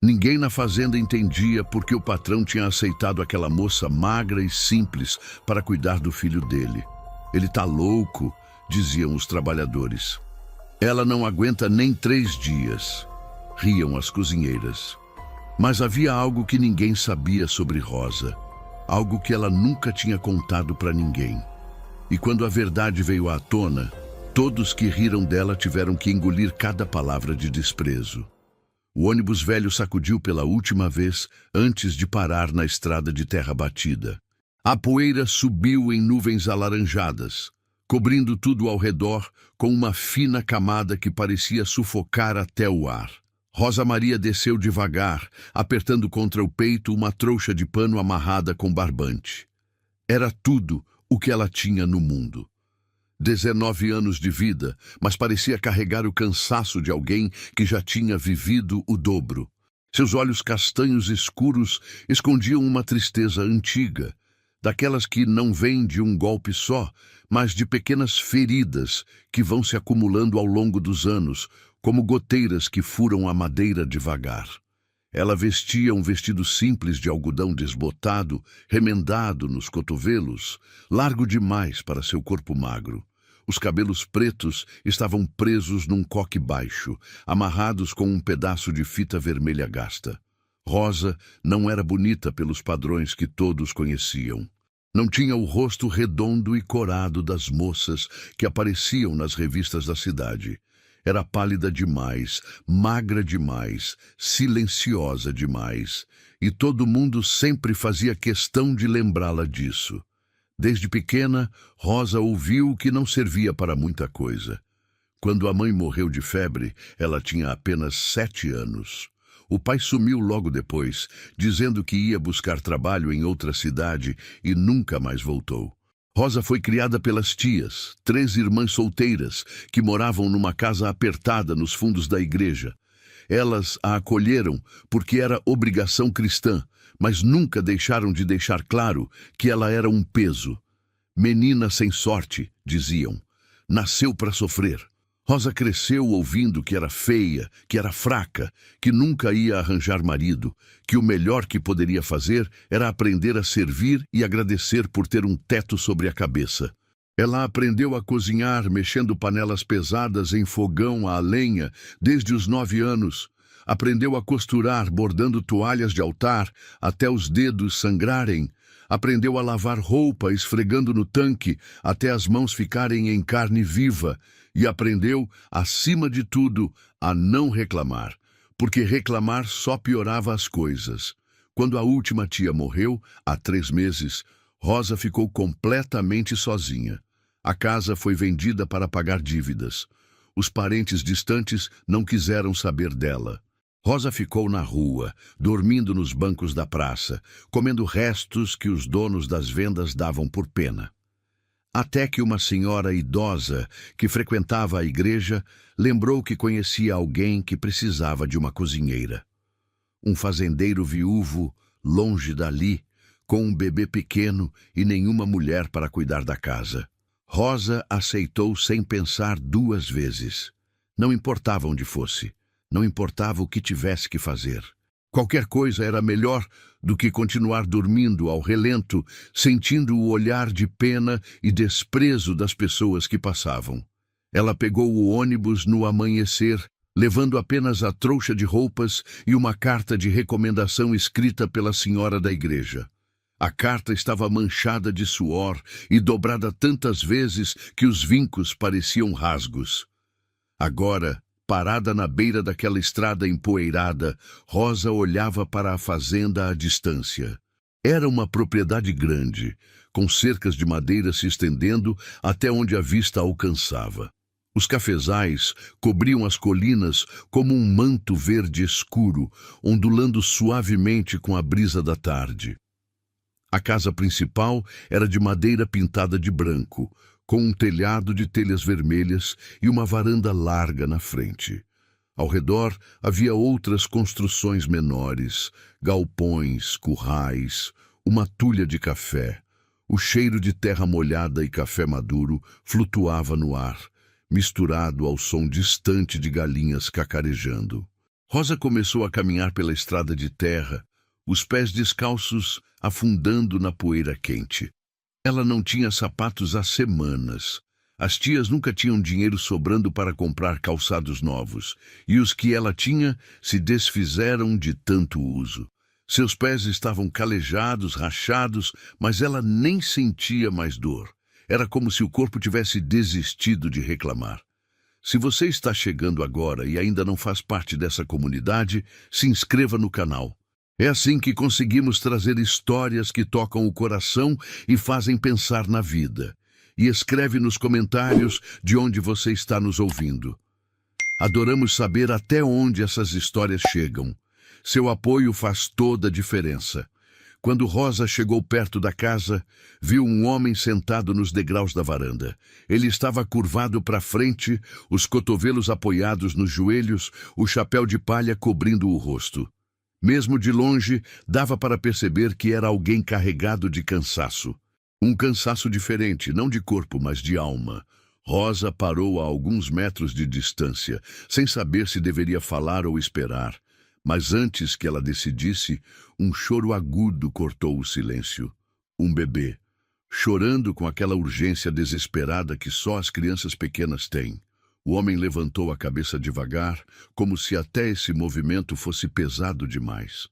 Ninguém na fazenda entendia por que o patrão tinha aceitado aquela moça magra e simples para cuidar do filho dele. Ele tá louco, diziam os trabalhadores. Ela não aguenta nem 3 dias, riam as cozinheiras. Mas havia algo que ninguém sabia sobre Rosa, algo que ela nunca tinha contado para ninguém. E quando a verdade veio à tona, todos que riram dela tiveram que engolir cada palavra de desprezo. O ônibus velho sacudiu pela última vez antes de parar na estrada de terra batida. A poeira subiu em nuvens alaranjadas, cobrindo tudo ao redor com uma fina camada que parecia sufocar até o ar. Rosa Maria desceu devagar, apertando contra o peito uma trouxa de pano amarrada com barbante. Era tudo o que ela tinha no mundo. 19 anos de vida, mas parecia carregar o cansaço de alguém que já tinha vivido o dobro. Seus olhos castanhos escuros escondiam uma tristeza antiga, daquelas que não vêm de um golpe só, mas de pequenas feridas que vão se acumulando ao longo dos anos, como goteiras que furam a madeira devagar. Ela vestia um vestido simples de algodão desbotado, remendado nos cotovelos, largo demais para seu corpo magro. Os cabelos pretos estavam presos num coque baixo, amarrados com um pedaço de fita vermelha gasta. Rosa não era bonita pelos padrões que todos conheciam. Não tinha o rosto redondo e corado das moças que apareciam nas revistas da cidade. Era pálida demais, magra demais, silenciosa demais, e todo mundo sempre fazia questão de lembrá-la disso. Desde pequena, Rosa ouviu que não servia para muita coisa. Quando a mãe morreu de febre, ela tinha apenas 7 anos. O pai sumiu logo depois, dizendo que ia buscar trabalho em outra cidade e nunca mais voltou. Rosa foi criada pelas tias, 3 irmãs solteiras, que moravam numa casa apertada nos fundos da igreja. Elas a acolheram porque era obrigação cristã, mas nunca deixaram de deixar claro que ela era um peso. Menina sem sorte, diziam. Nasceu para sofrer. Rosa cresceu ouvindo que era feia, que era fraca, que nunca ia arranjar marido, que o melhor que poderia fazer era aprender a servir e agradecer por ter um teto sobre a cabeça. Ela aprendeu a cozinhar mexendo panelas pesadas em fogão à lenha desde os 9 anos. Aprendeu a costurar bordando toalhas de altar até os dedos sangrarem. Aprendeu a lavar roupa esfregando no tanque até as mãos ficarem em carne viva. E aprendeu, acima de tudo, a não reclamar, porque reclamar só piorava as coisas. Quando a última tia morreu, há 3 meses, Rosa ficou completamente sozinha. A casa foi vendida para pagar dívidas. Os parentes distantes não quiseram saber dela. Rosa ficou na rua, dormindo nos bancos da praça, comendo restos que os donos das vendas davam por pena. Até que uma senhora idosa que frequentava a igreja lembrou que conhecia alguém que precisava de uma cozinheira. Um fazendeiro viúvo, longe dali, com um bebê pequeno e nenhuma mulher para cuidar da casa. Rosa aceitou sem pensar 2 vezes. Não importava onde fosse, não importava o que tivesse que fazer. Qualquer coisa era melhor do que continuar dormindo ao relento, sentindo o olhar de pena e desprezo das pessoas que passavam. Ela pegou o ônibus no amanhecer, levando apenas a trouxa de roupas e uma carta de recomendação escrita pela senhora da igreja. A carta estava manchada de suor e dobrada tantas vezes que os vincos pareciam rasgos. Agora, parada na beira daquela estrada empoeirada, Rosa olhava para a fazenda à distância. Era uma propriedade grande, com cercas de madeira se estendendo até onde a vista alcançava. Os cafezais cobriam as colinas como um manto verde escuro, ondulando suavemente com a brisa da tarde. A casa principal era de madeira pintada de branco, com um telhado de telhas vermelhas e uma varanda larga na frente. Ao redor havia outras construções menores, galpões, currais, uma tulha de café. O cheiro de terra molhada e café maduro flutuava no ar, misturado ao som distante de galinhas cacarejando. Rosa começou a caminhar pela estrada de terra, os pés descalços afundando na poeira quente. Ela não tinha sapatos há semanas. As tias nunca tinham dinheiro sobrando para comprar calçados novos, e os que ela tinha se desfizeram de tanto uso. Seus pés estavam calejados, rachados, mas ela nem sentia mais dor. Era como se o corpo tivesse desistido de reclamar. Se você está chegando agora e ainda não faz parte dessa comunidade, se inscreva no canal. É assim que conseguimos trazer histórias que tocam o coração e fazem pensar na vida. E escreve nos comentários de onde você está nos ouvindo. Adoramos saber até onde essas histórias chegam. Seu apoio faz toda a diferença. Quando Rosa chegou perto da casa, viu um homem sentado nos degraus da varanda. Ele estava curvado para frente, os cotovelos apoiados nos joelhos, o chapéu de palha cobrindo o rosto. Mesmo de longe, dava para perceber que era alguém carregado de cansaço. Um cansaço diferente, não de corpo, mas de alma. Rosa parou a alguns metros de distância, sem saber se deveria falar ou esperar. Mas antes que ela decidisse, um choro agudo cortou o silêncio. Um bebê, chorando com aquela urgência desesperada que só as crianças pequenas têm. O homem levantou a cabeça devagar, como se até esse movimento fosse pesado demais.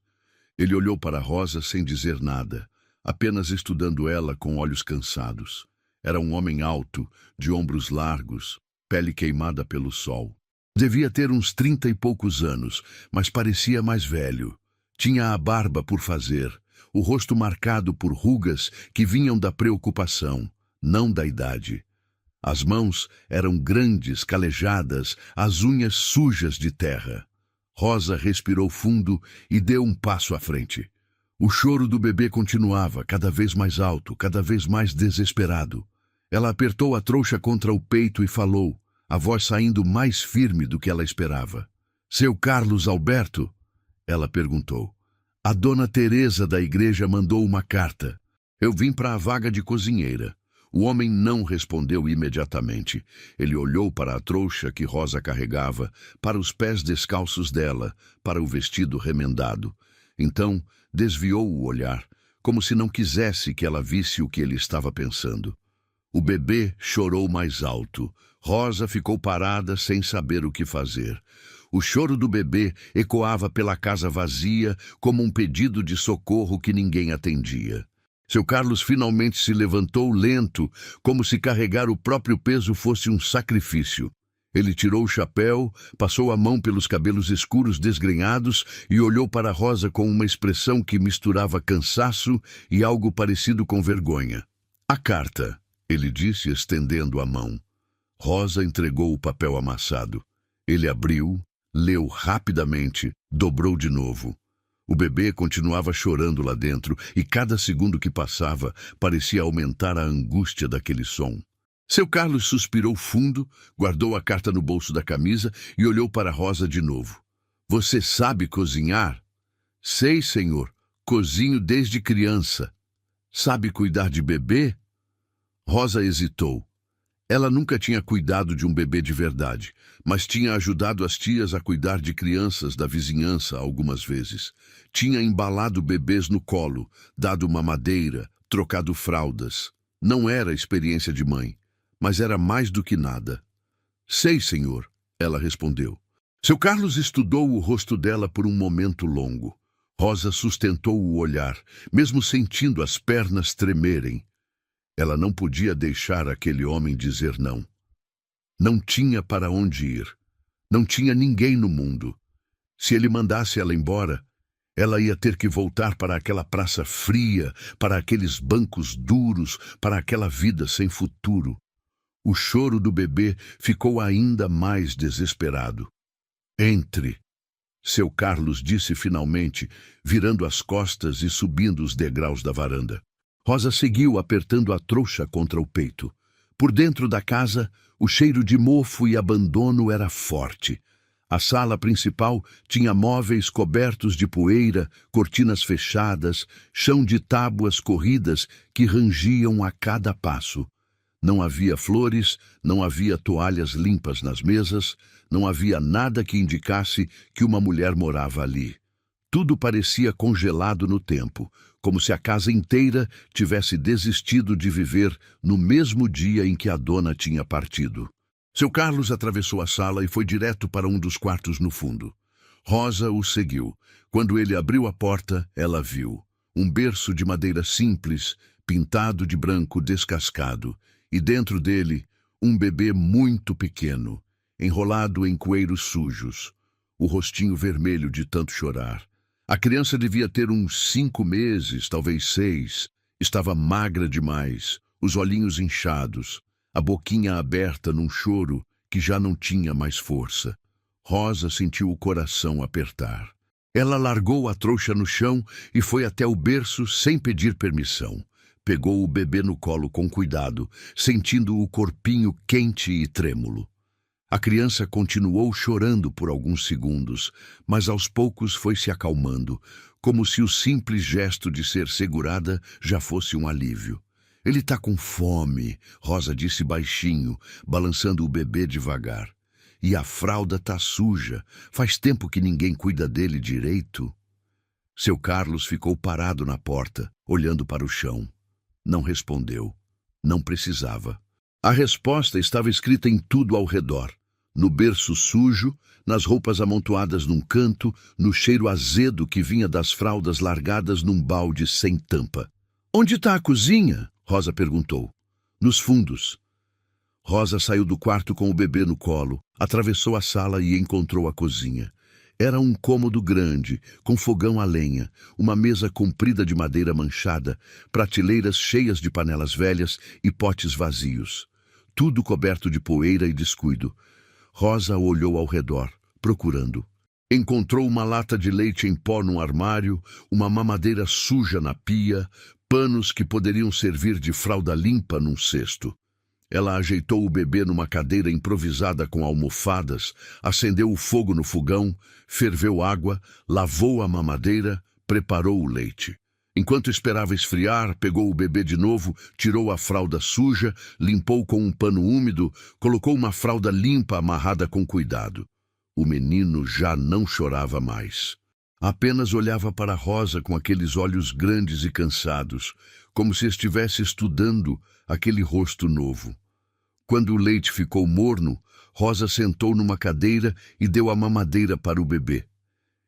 Ele olhou para Rosa sem dizer nada, apenas estudando ela com olhos cansados. Era um homem alto, de ombros largos, pele queimada pelo sol. Devia ter uns 30 e poucos anos, mas parecia mais velho. Tinha a barba por fazer, o rosto marcado por rugas que vinham da preocupação, não da idade. As mãos eram grandes, calejadas, as unhas sujas de terra. Rosa respirou fundo e deu um passo à frente. O choro do bebê continuava, cada vez mais alto, cada vez mais desesperado. Ela apertou a trouxa contra o peito e falou, a voz saindo mais firme do que ela esperava. Seu Carlos Alberto? Ela perguntou. A dona Teresa da igreja mandou uma carta. Eu vim para a vaga de cozinheira. O homem não respondeu imediatamente. Ele olhou para a trouxa que Rosa carregava, para os pés descalços dela, para o vestido remendado. Então, desviou o olhar, como se não quisesse que ela visse o que ele estava pensando. O bebê chorou mais alto. Rosa ficou parada sem saber o que fazer. O choro do bebê ecoava pela casa vazia como um pedido de socorro que ninguém atendia. Seu Carlos finalmente se levantou lento, como se carregar o próprio peso fosse um sacrifício. Ele tirou o chapéu, passou a mão pelos cabelos escuros desgrenhados e olhou para Rosa com uma expressão que misturava cansaço e algo parecido com vergonha. A carta, ele disse, estendendo a mão. Rosa entregou o papel amassado. Ele abriu, leu rapidamente, dobrou de novo. O bebê continuava chorando lá dentro e cada segundo que passava parecia aumentar a angústia daquele som. Seu Carlos suspirou fundo, guardou a carta no bolso da camisa e olhou para Rosa de novo. Você sabe cozinhar? Sei, senhor. Cozinho desde criança. Sabe cuidar de bebê? Rosa hesitou. Ela nunca tinha cuidado de um bebê de verdade, mas tinha ajudado as tias a cuidar de crianças da vizinhança algumas vezes. Tinha embalado bebês no colo, dado mamadeira, trocado fraldas. Não era experiência de mãe, mas era mais do que nada. Sei, senhor, ela respondeu. Seu Carlos estudou o rosto dela por um momento longo. Rosa sustentou o olhar, mesmo sentindo as pernas tremerem. Ela não podia deixar aquele homem dizer não. Não tinha para onde ir. Não tinha ninguém no mundo. Se ele mandasse ela embora, ela ia ter que voltar para aquela praça fria, para aqueles bancos duros, para aquela vida sem futuro. O choro do bebê ficou ainda mais desesperado. Entre, seu Carlos disse finalmente, virando as costas e subindo os degraus da varanda. Rosa seguiu apertando a trouxa contra o peito. Por dentro da casa, o cheiro de mofo e abandono era forte. A sala principal tinha móveis cobertos de poeira, cortinas fechadas, chão de tábuas corridas que rangiam a cada passo. Não havia flores, não havia toalhas limpas nas mesas, não havia nada que indicasse que uma mulher morava ali. Tudo parecia congelado no tempo, como se a casa inteira tivesse desistido de viver no mesmo dia em que a dona tinha partido. Seu Carlos atravessou a sala e foi direto para um dos quartos no fundo. Rosa o seguiu. Quando ele abriu a porta, ela viu um berço de madeira simples, pintado de branco descascado, e dentro dele, um bebê muito pequeno, enrolado em coeiros sujos, o rostinho vermelho de tanto chorar. A criança devia ter uns 5 meses, talvez 6. Estava magra demais, os olhinhos inchados, a boquinha aberta num choro que já não tinha mais força. Rosa sentiu o coração apertar. Ela largou a trouxa no chão e foi até o berço sem pedir permissão. Pegou o bebê no colo com cuidado, sentindo o corpinho quente e trêmulo. A criança continuou chorando por alguns segundos, mas aos poucos foi se acalmando, como se o simples gesto de ser segurada já fosse um alívio. Ele tá com fome, Rosa disse baixinho, balançando o bebê devagar. E a fralda tá suja, faz tempo que ninguém cuida dele direito. Seu Carlos ficou parado na porta, olhando para o chão. Não respondeu. Não precisava. A resposta estava escrita em tudo ao redor. No berço sujo, nas roupas amontoadas num canto, no cheiro azedo que vinha das fraldas largadas num balde sem tampa. "Onde está a cozinha?" Rosa perguntou. "Nos fundos." Rosa saiu do quarto com o bebê no colo, atravessou a sala e encontrou a cozinha. Era um cômodo grande, com fogão a lenha, uma mesa comprida de madeira manchada, prateleiras cheias de panelas velhas e potes vazios. Tudo coberto de poeira e descuido. Rosa olhou ao redor, procurando. Encontrou uma lata de leite em pó num armário, uma mamadeira suja na pia, panos que poderiam servir de fralda limpa num cesto. Ela ajeitou o bebê numa cadeira improvisada com almofadas, acendeu o fogo no fogão, ferveu água, lavou a mamadeira, preparou o leite. Enquanto esperava esfriar, pegou o bebê de novo, tirou a fralda suja, limpou com um pano úmido, colocou uma fralda limpa amarrada com cuidado. O menino já não chorava mais. Apenas olhava para Rosa com aqueles olhos grandes e cansados, como se estivesse estudando aquele rosto novo. Quando o leite ficou morno, Rosa sentou numa cadeira e deu a mamadeira para o bebê.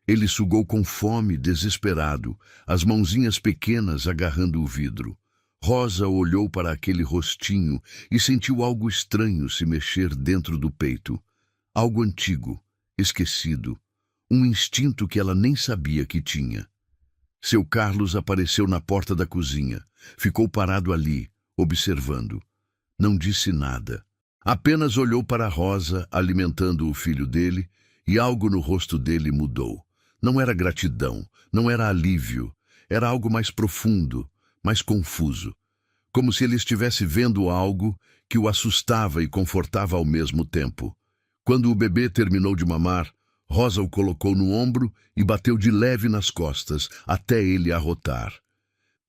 Ele sugou com fome, desesperado, as mãozinhas pequenas agarrando o vidro. Rosa olhou para aquele rostinho e sentiu algo estranho se mexer dentro do peito. Algo antigo, esquecido, um instinto que ela nem sabia que tinha. Seu Carlos apareceu na porta da cozinha. Ficou parado ali, observando. Não disse nada. Apenas olhou para Rosa, alimentando o filho dele, e algo no rosto dele mudou. Não era gratidão, não era alívio. Era algo mais profundo, mais confuso. Como se ele estivesse vendo algo que o assustava e confortava ao mesmo tempo. Quando o bebê terminou de mamar, Rosa o colocou no ombro e bateu de leve nas costas, até ele arrotar.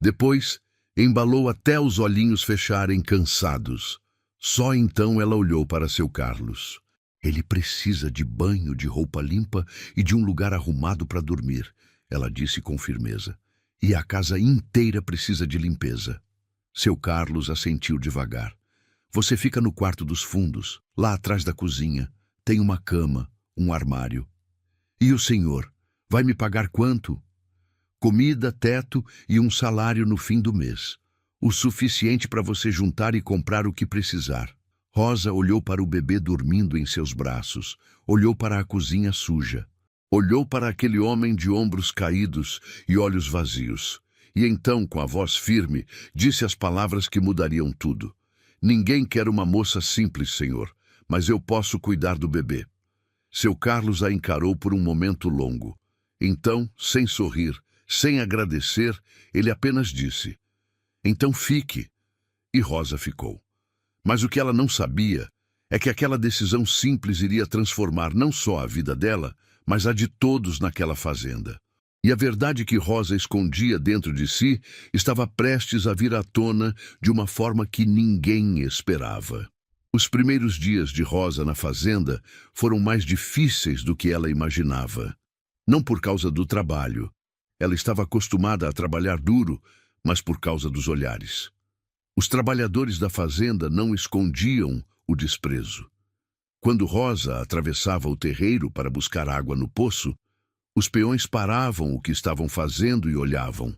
Depois, embalou até os olhinhos fecharem cansados. Só então ela olhou para seu Carlos. Ele precisa de banho, de roupa limpa e de um lugar arrumado para dormir, ela disse com firmeza. E a casa inteira precisa de limpeza. Seu Carlos assentiu devagar. Você fica no quarto dos fundos, lá atrás da cozinha. Tem uma cama, um armário. E o senhor, vai me pagar quanto? Comida, teto e um salário no fim do mês. O suficiente para você juntar e comprar o que precisar. Rosa olhou para o bebê dormindo em seus braços, olhou para a cozinha suja, olhou para aquele homem de ombros caídos e olhos vazios, e então, com a voz firme, disse as palavras que mudariam tudo. Ninguém quer uma moça simples, senhor, mas eu posso cuidar do bebê. Seu Carlos a encarou por um momento longo. Então, sem sorrir, sem agradecer, ele apenas disse, então fique. E Rosa ficou. Mas o que ela não sabia é que aquela decisão simples iria transformar não só a vida dela, mas a de todos naquela fazenda. E a verdade que Rosa escondia dentro de si estava prestes a vir à tona de uma forma que ninguém esperava. Os primeiros dias de Rosa na fazenda foram mais difíceis do que ela imaginava. Não por causa do trabalho. Ela estava acostumada a trabalhar duro, mas por causa dos olhares. Os trabalhadores da fazenda não escondiam o desprezo. Quando Rosa atravessava o terreiro para buscar água no poço, os peões paravam o que estavam fazendo e olhavam.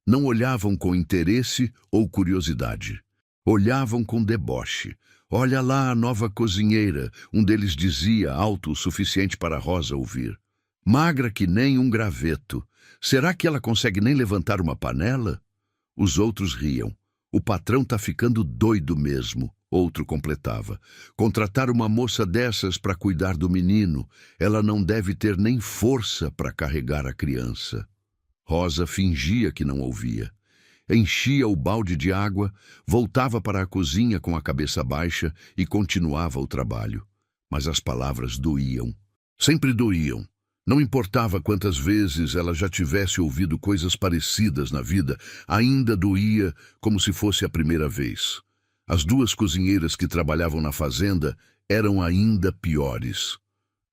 Não olhavam com interesse ou curiosidade. Olhavam com deboche. "Olha lá a nova cozinheira", um deles dizia, alto o suficiente para Rosa ouvir. "Magra que nem um graveto. Será que ela consegue nem levantar uma panela?" Os outros riam. "O patrão tá ficando doido mesmo", outro completava. "Contratar uma moça dessas para cuidar do menino. Ela não deve ter nem força para carregar a criança." Rosa fingia que não ouvia. Enchia o balde de água, voltava para a cozinha com a cabeça baixa e continuava o trabalho. Mas as palavras doíam. Sempre doíam. Não importava quantas vezes ela já tivesse ouvido coisas parecidas na vida, ainda doía como se fosse a primeira vez. As duas cozinheiras que trabalhavam na fazenda eram ainda piores.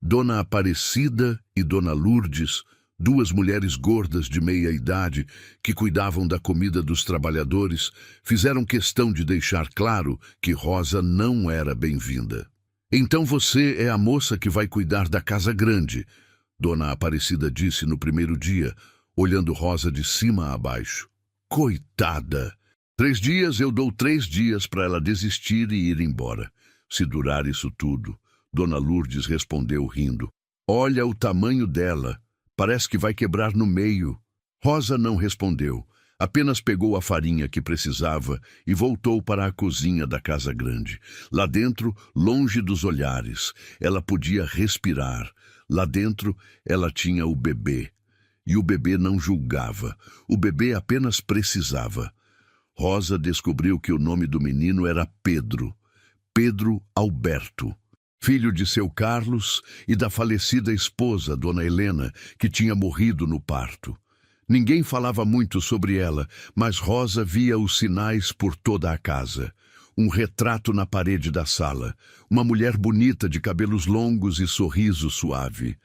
Dona Aparecida e Dona Lourdes, duas mulheres gordas de meia-idade que cuidavam da comida dos trabalhadores, fizeram questão de deixar claro que Rosa não era bem-vinda. "Então você é a moça que vai cuidar da casa grande", Dona Aparecida disse no primeiro dia, olhando Rosa de cima a baixo. "Coitada! 3 dias eu dou 3 dias para ela desistir e ir embora. Se durar isso tudo", Dona Lourdes respondeu rindo. "Olha o tamanho dela. Parece que vai quebrar no meio." Rosa não respondeu, apenas pegou a farinha que precisava e voltou para a cozinha da casa grande. Lá dentro, longe dos olhares, ela podia respirar. Lá dentro, ela tinha o bebê. E o bebê não julgava. O bebê apenas precisava. Rosa descobriu que o nome do menino era Pedro. Pedro Alberto. Filho de seu Carlos e da falecida esposa, Dona Helena, que tinha morrido no parto. Ninguém falava muito sobre ela, mas Rosa via os sinais por toda a casa. Um retrato na parede da sala, uma mulher bonita de cabelos longos e sorriso suave.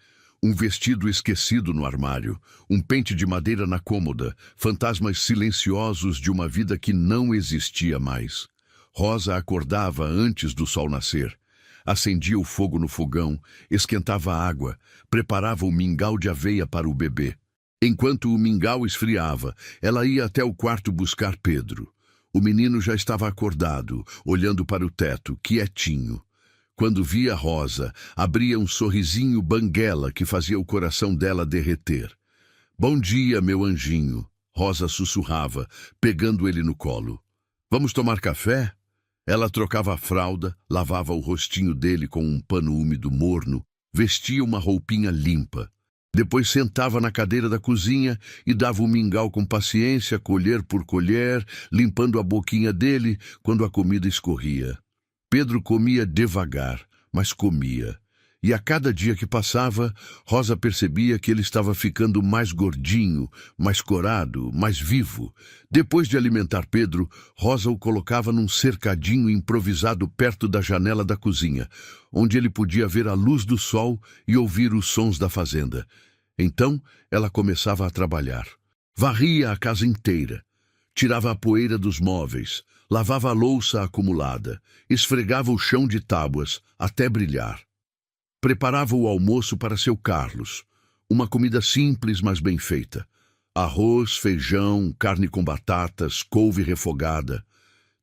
Um vestido esquecido no armário, um pente de madeira na cômoda, fantasmas silenciosos de uma vida que não existia mais. Rosa acordava antes do sol nascer. Acendia o fogo no fogão, esquentava a água, preparava o mingau de aveia para o bebê. Enquanto o mingau esfriava, ela ia até o quarto buscar Pedro. O menino já estava acordado, olhando para o teto, quietinho. Quando via Rosa, abria um sorrisinho banguela que fazia o coração dela derreter. "Bom dia, meu anjinho", Rosa sussurrava, pegando ele no colo. "Vamos tomar café?" Ela trocava a fralda, lavava o rostinho dele com um pano úmido morno, vestia uma roupinha limpa. Depois sentava na cadeira da cozinha e dava o mingau com paciência, colher por colher, limpando a boquinha dele quando a comida escorria. Pedro comia devagar, mas comia. E a cada dia que passava, Rosa percebia que ele estava ficando mais gordinho, mais corado, mais vivo. Depois de alimentar Pedro, Rosa o colocava num cercadinho improvisado perto da janela da cozinha, onde ele podia ver a luz do sol e ouvir os sons da fazenda. Então, ela começava a trabalhar. Varria a casa inteira. Tirava a poeira dos móveis, lavava a louça acumulada, esfregava o chão de tábuas até brilhar. Preparava o almoço para seu Carlos, uma comida simples, mas bem feita. Arroz, feijão, carne com batatas, couve refogada.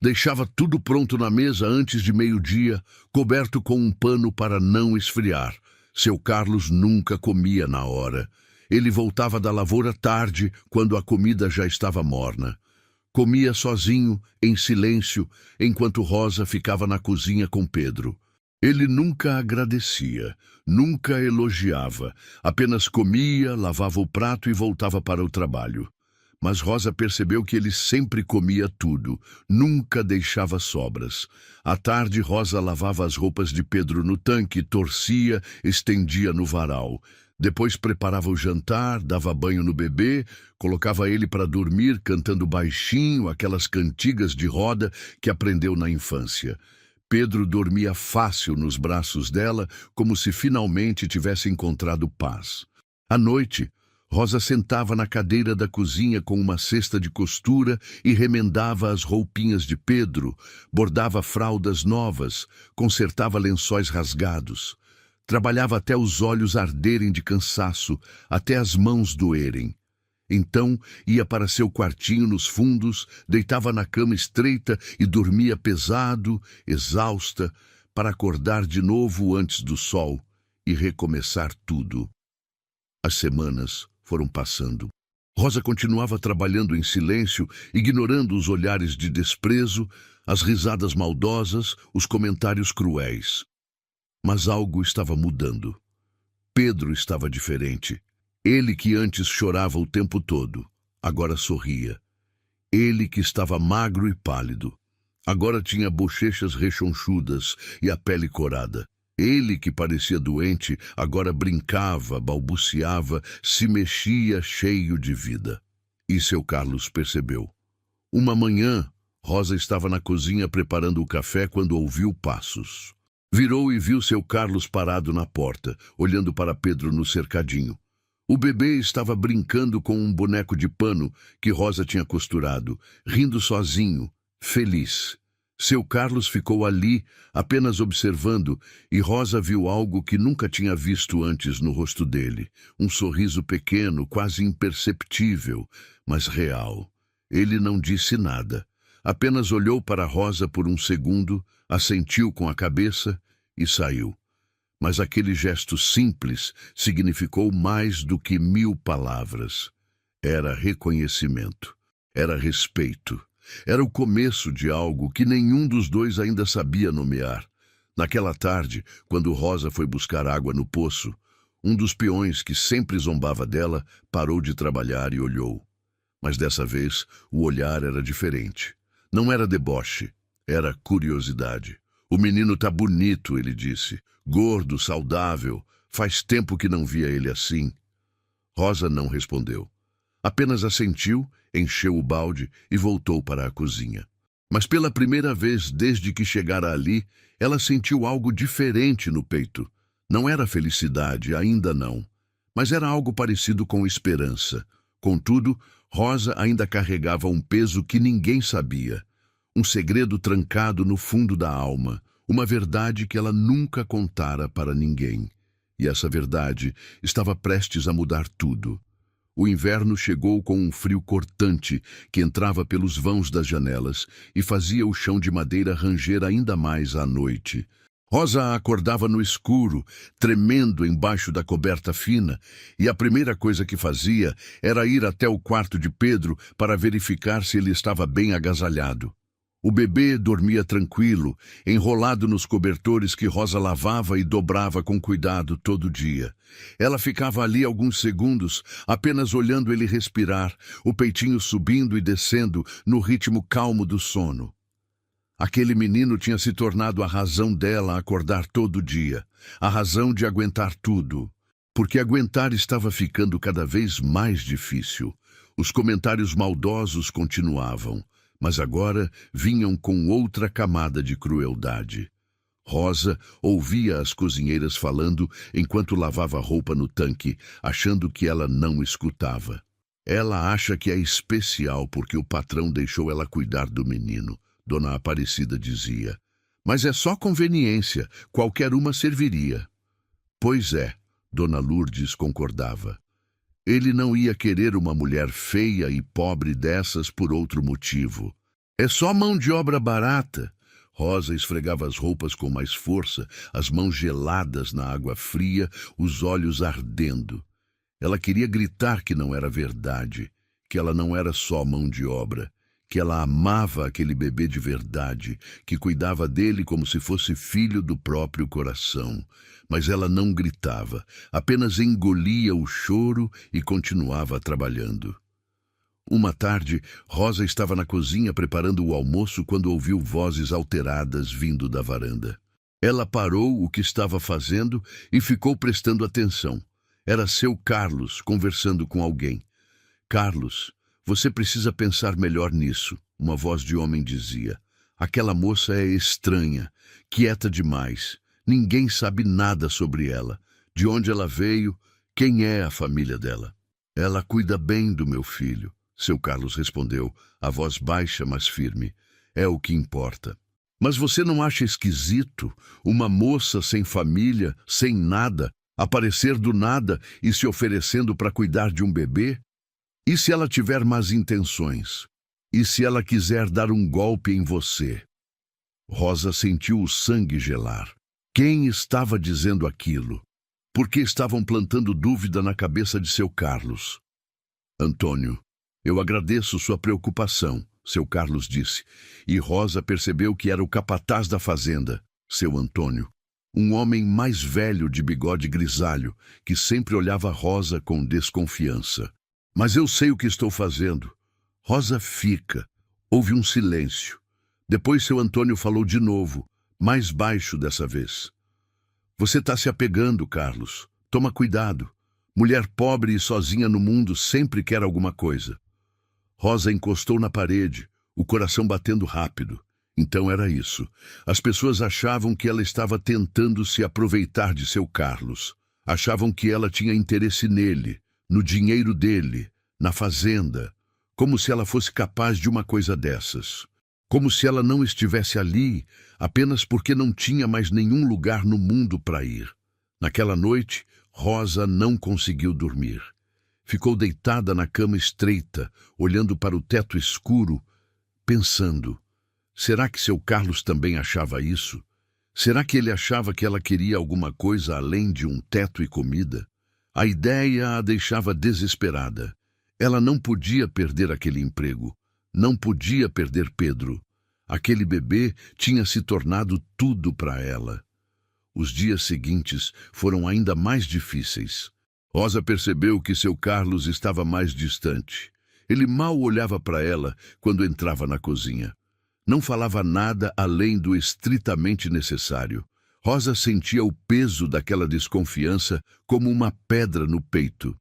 Deixava tudo pronto na mesa antes de meio-dia, coberto com um pano para não esfriar. Seu Carlos nunca comia na hora. Ele voltava da lavoura tarde, quando a comida já estava morna. Comia sozinho, em silêncio, enquanto Rosa ficava na cozinha com Pedro. Ele nunca agradecia, nunca elogiava, apenas comia, lavava o prato e voltava para o trabalho. Mas Rosa percebeu que ele sempre comia tudo, nunca deixava sobras. À tarde, Rosa lavava as roupas de Pedro no tanque, torcia, estendia no varal. Depois preparava o jantar, dava banho no bebê, colocava ele para dormir cantando baixinho aquelas cantigas de roda que aprendeu na infância. Pedro dormia fácil nos braços dela, como se finalmente tivesse encontrado paz. À noite, Rosa sentava na cadeira da cozinha com uma cesta de costura e remendava as roupinhas de Pedro, bordava fraldas novas, consertava lençóis rasgados. Trabalhava até os olhos arderem de cansaço, até as mãos doerem. Então ia para seu quartinho nos fundos, deitava na cama estreita e dormia pesado, exausta, para acordar de novo antes do sol e recomeçar tudo. As semanas foram passando. Rosa continuava trabalhando em silêncio, ignorando os olhares de desprezo, as risadas maldosas, os comentários cruéis. Mas algo estava mudando. Pedro estava diferente. Ele que antes chorava o tempo todo, agora sorria. Ele que estava magro e pálido, agora tinha bochechas rechonchudas e a pele corada. Ele que parecia doente, agora brincava, balbuciava, se mexia cheio de vida. E seu Carlos percebeu. Uma manhã, Rosa estava na cozinha preparando o café quando ouviu passos. Virou e viu seu Carlos parado na porta, olhando para Pedro no cercadinho. O bebê estava brincando com um boneco de pano que Rosa tinha costurado, rindo sozinho, feliz. Seu Carlos ficou ali, apenas observando, e Rosa viu algo que nunca tinha visto antes no rosto dele. Um sorriso pequeno, quase imperceptível, mas real. Ele não disse nada. Apenas olhou para Rosa por um segundo, assentiu com a cabeça e saiu. Mas aquele gesto simples significou mais do que 1000 palavras. Era reconhecimento, era respeito, era o começo de algo que nenhum dos dois ainda sabia nomear. Naquela tarde, quando Rosa foi buscar água no poço, um dos peões que sempre zombava dela parou de trabalhar e olhou. Mas dessa vez, o olhar era diferente. Não era deboche, era curiosidade. "O menino tá bonito", ele disse. "Gordo, saudável. Faz tempo que não via ele assim." Rosa não respondeu. Apenas assentiu, encheu o balde e voltou para a cozinha. Mas pela primeira vez desde que chegara ali, ela sentiu algo diferente no peito. Não era felicidade, ainda não. Mas era algo parecido com esperança. Contudo, Rosa ainda carregava um peso que ninguém sabia. Um segredo trancado no fundo da alma. Uma verdade que ela nunca contara para ninguém. E essa verdade estava prestes a mudar tudo. O inverno chegou com um frio cortante que entrava pelos vãos das janelas e fazia o chão de madeira ranger ainda mais à noite. Rosa acordava no escuro, tremendo embaixo da coberta fina, e a primeira coisa que fazia era ir até o quarto de Pedro para verificar se ele estava bem agasalhado. O bebê dormia tranquilo, enrolado nos cobertores que Rosa lavava e dobrava com cuidado todo dia. Ela ficava ali alguns segundos, apenas olhando ele respirar, o peitinho subindo e descendo no ritmo calmo do sono. Aquele menino tinha se tornado a razão dela acordar todo dia, a razão de aguentar tudo. Porque aguentar estava ficando cada vez mais difícil. Os comentários maldosos continuavam. Mas agora vinham com outra camada de crueldade. Rosa ouvia as cozinheiras falando enquanto lavava roupa no tanque, achando que ela não escutava. "Ela acha que é especial porque o patrão deixou ela cuidar do menino", Dona Aparecida dizia. "Mas é só conveniência, qualquer uma serviria." "Pois é", Dona Lourdes concordava. Ele não ia querer uma mulher feia e pobre dessas por outro motivo. "É só mão de obra barata." Rosa esfregava as roupas com mais força, as mãos geladas na água fria, os olhos ardendo. Ela queria gritar que não era verdade, que ela não era só mão de obra, que ela amava aquele bebê de verdade, que cuidava dele como se fosse filho do próprio coração. Mas ela não gritava, apenas engolia o choro e continuava trabalhando. Uma tarde, Rosa estava na cozinha preparando o almoço quando ouviu vozes alteradas vindo da varanda. Ela parou o que estava fazendo e ficou prestando atenção. Era seu Carlos conversando com alguém. Carlos, você precisa pensar melhor nisso, uma voz de homem dizia. Aquela moça é estranha, quieta demais. Ninguém sabe nada sobre ela, de onde ela veio, quem é a família dela. Ela cuida bem do meu filho, seu Carlos respondeu, a voz baixa, mas firme. É o que importa. Mas você não acha esquisito uma moça sem família, sem nada, aparecer do nada e se oferecendo para cuidar de um bebê? E se ela tiver más intenções? E se ela quiser dar um golpe em você? Rosa sentiu o sangue gelar. Quem estava dizendo aquilo? Por que estavam plantando dúvida na cabeça de seu Carlos? Antônio, eu agradeço sua preocupação, seu Carlos disse, e Rosa percebeu que era o capataz da fazenda, seu Antônio, um homem mais velho de bigode grisalho, que sempre olhava Rosa com desconfiança. Mas eu sei o que estou fazendo. Rosa fica. Houve um silêncio. Depois seu Antônio falou de novo, mais baixo dessa vez. Você está se apegando, Carlos. Toma cuidado. Mulher pobre e sozinha no mundo sempre quer alguma coisa. Rosa encostou na parede, o coração batendo rápido. Então era isso. As pessoas achavam que ela estava tentando se aproveitar de seu Carlos. Achavam que ela tinha interesse nele, no dinheiro dele, na fazenda. Como se ela fosse capaz de uma coisa dessas. Como se ela não estivesse ali apenas porque não tinha mais nenhum lugar no mundo para ir. Naquela noite, Rosa não conseguiu dormir. Ficou deitada na cama estreita, olhando para o teto escuro, pensando. Será que seu Carlos também achava isso? Será que ele achava que ela queria alguma coisa além de um teto e comida? A ideia a deixava desesperada. Ela não podia perder aquele emprego. Não podia perder Pedro. Aquele bebê tinha se tornado tudo para ela. Os dias seguintes foram ainda mais difíceis. Rosa percebeu que seu Carlos estava mais distante. Ele mal olhava para ela quando entrava na cozinha. Não falava nada além do estritamente necessário. Rosa sentia o peso daquela desconfiança como uma pedra no peito.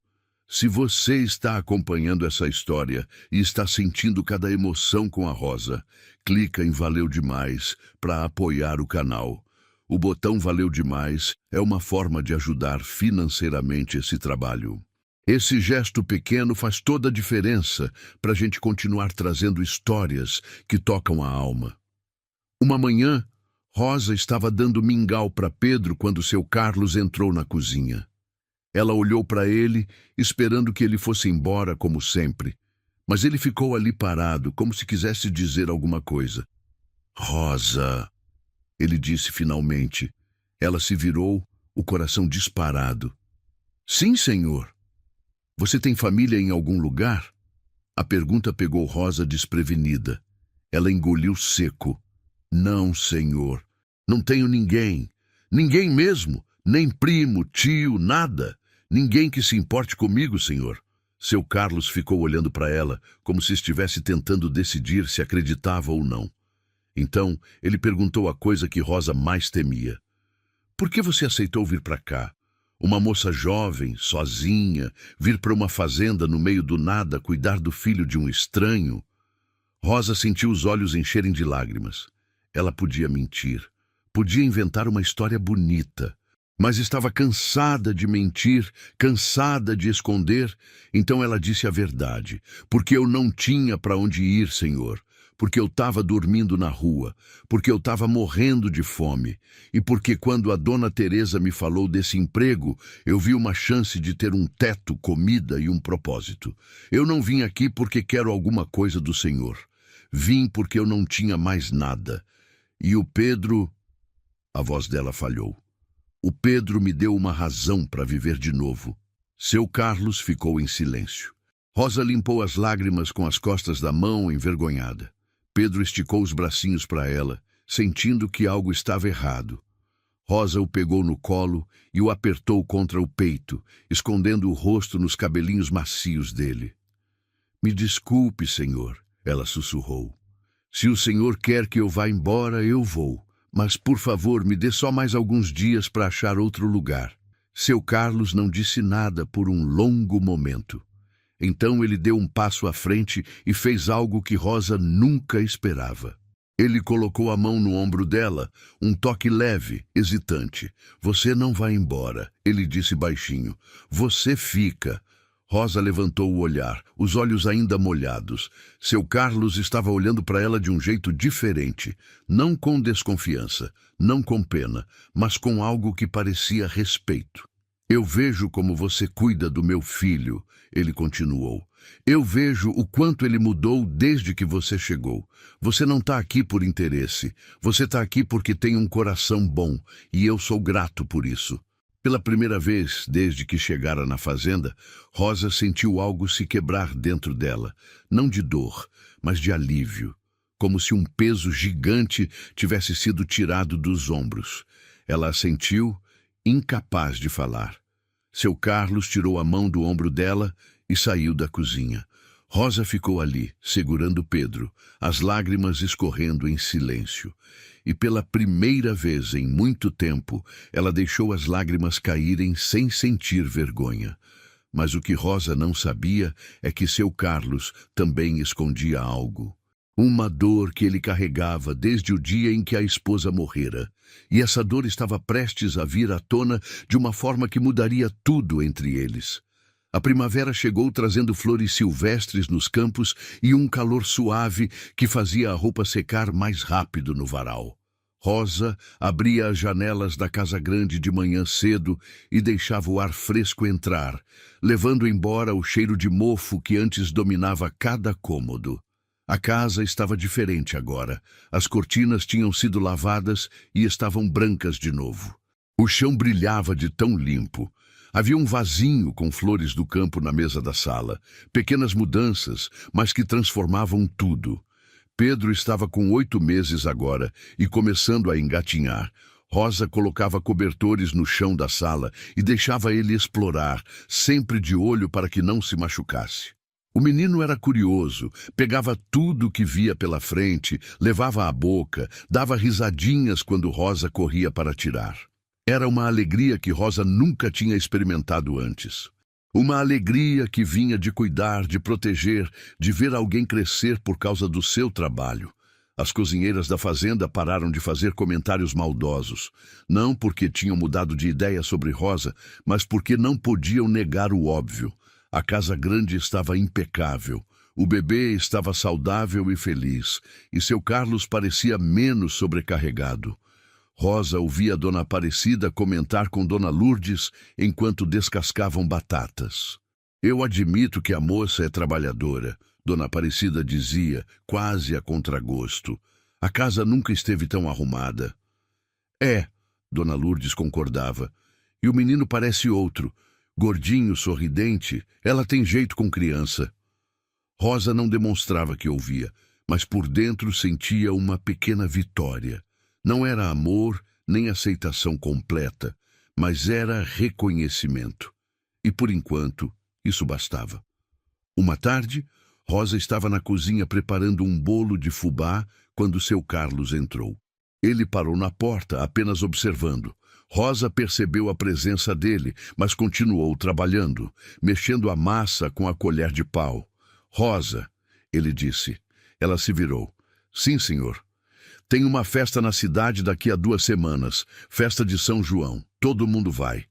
Se você está acompanhando essa história e está sentindo cada emoção com a Rosa, clica em Valeu Demais para apoiar o canal. O botão Valeu Demais é uma forma de ajudar financeiramente esse trabalho. Esse gesto pequeno faz toda a diferença para a gente continuar trazendo histórias que tocam a alma. Uma manhã, Rosa estava dando mingau para Pedro quando seu Carlos entrou na cozinha. Ela olhou para ele, esperando que ele fosse embora como sempre. Mas ele ficou ali parado, como se quisesse dizer alguma coisa. Rosa, ele disse finalmente. Ela se virou, o coração disparado. Sim, senhor. Você tem família em algum lugar? A pergunta pegou Rosa desprevenida. Ela engoliu seco. Não, senhor. Não tenho ninguém. Ninguém mesmo. Nem primo, tio, nada. Ninguém que se importe comigo, senhor. Seu Carlos ficou olhando para ela, como se estivesse tentando decidir se acreditava ou não. Então, ele perguntou a coisa que Rosa mais temia. Por que você aceitou vir para cá? Uma moça jovem, sozinha, vir para uma fazenda no meio do nada cuidar do filho de um estranho? Rosa sentiu os olhos encherem de lágrimas. Ela podia mentir, podia inventar uma história bonita, mas estava cansada de mentir, cansada de esconder. Então ela disse a verdade. Porque eu não tinha para onde ir, senhor. Porque eu estava dormindo na rua, porque eu estava morrendo de fome, e porque quando a dona Teresa me falou desse emprego, eu vi uma chance de ter um teto, comida e um propósito. Eu não vim aqui porque quero alguma coisa do Senhor. Vim porque eu não tinha mais nada. E o Pedro... A voz dela falhou. O Pedro me deu uma razão para viver de novo. Seu Carlos ficou em silêncio. Rosa limpou as lágrimas com as costas da mão, envergonhada. Pedro esticou os bracinhos para ela, sentindo que algo estava errado. Rosa o pegou no colo e o apertou contra o peito, escondendo o rosto nos cabelinhos macios dele. Me desculpe, senhor, ela sussurrou. Se o senhor quer que eu vá embora, eu vou. Mas, por favor, me dê só mais alguns dias para achar outro lugar. Seu Carlos não disse nada por um longo momento. Então ele deu um passo à frente e fez algo que Rosa nunca esperava. Ele colocou a mão no ombro dela, um toque leve, hesitante. Você não vai embora, ele disse baixinho. Você fica. Rosa levantou o olhar, os olhos ainda molhados. Seu Carlos estava olhando para ela de um jeito diferente, não com desconfiança, não com pena, mas com algo que parecia respeito. Eu vejo como você cuida do meu filho, ele continuou. Eu vejo o quanto ele mudou desde que você chegou. Você não está aqui por interesse. Você está aqui porque tem um coração bom, e eu sou grato por isso. Pela primeira vez desde que chegara na fazenda, Rosa sentiu algo se quebrar dentro dela, não de dor, mas de alívio, como se um peso gigante tivesse sido tirado dos ombros. Ela a sentiu incapaz de falar. Seu Carlos tirou a mão do ombro dela e saiu da cozinha. Rosa ficou ali, segurando Pedro, as lágrimas escorrendo em silêncio. E pela primeira vez em muito tempo, ela deixou as lágrimas caírem sem sentir vergonha. Mas o que Rosa não sabia é que seu Carlos também escondia algo. Uma dor que ele carregava desde o dia em que a esposa morrera. E essa dor estava prestes a vir à tona de uma forma que mudaria tudo entre eles. A primavera chegou trazendo flores silvestres nos campos e um calor suave que fazia a roupa secar mais rápido no varal. Rosa abria as janelas da casa grande de manhã cedo e deixava o ar fresco entrar, levando embora o cheiro de mofo que antes dominava cada cômodo. A casa estava diferente agora. As cortinas tinham sido lavadas e estavam brancas de novo. O chão brilhava de tão limpo. Havia um vasinho com flores do campo na mesa da sala. Pequenas mudanças, mas que transformavam tudo. Pedro estava com 8 meses agora e começando a engatinhar. Rosa colocava cobertores no chão da sala e deixava ele explorar, sempre de olho para que não se machucasse. O menino era curioso, pegava tudo o que via pela frente, levava à boca, dava risadinhas quando Rosa corria para tirar. Era uma alegria que Rosa nunca tinha experimentado antes. Uma alegria que vinha de cuidar, de proteger, de ver alguém crescer por causa do seu trabalho. As cozinheiras da fazenda pararam de fazer comentários maldosos, não porque tinham mudado de ideia sobre Rosa, mas porque não podiam negar o óbvio. A casa grande estava impecável, o bebê estava saudável e feliz, e seu Carlos parecia menos sobrecarregado. Rosa ouvia Dona Aparecida comentar com Dona Lourdes enquanto descascavam batatas. Eu admito que a moça é trabalhadora, Dona Aparecida dizia, quase a contragosto. A casa nunca esteve tão arrumada. É, Dona Lourdes concordava, e o menino parece outro. Gordinho, sorridente, ela tem jeito com criança. Rosa não demonstrava que ouvia, mas por dentro sentia uma pequena vitória. Não era amor, nem aceitação completa, mas era reconhecimento. E por enquanto, isso bastava. Uma tarde, Rosa estava na cozinha preparando um bolo de fubá quando seu Carlos entrou. Ele parou na porta, apenas observando. Rosa percebeu a presença dele, mas continuou trabalhando, mexendo a massa com a colher de pau. Rosa, ele disse. Ela se virou. Sim, senhor. Tem uma festa na cidade daqui a 2 semanas, festa de São João. Todo mundo vai.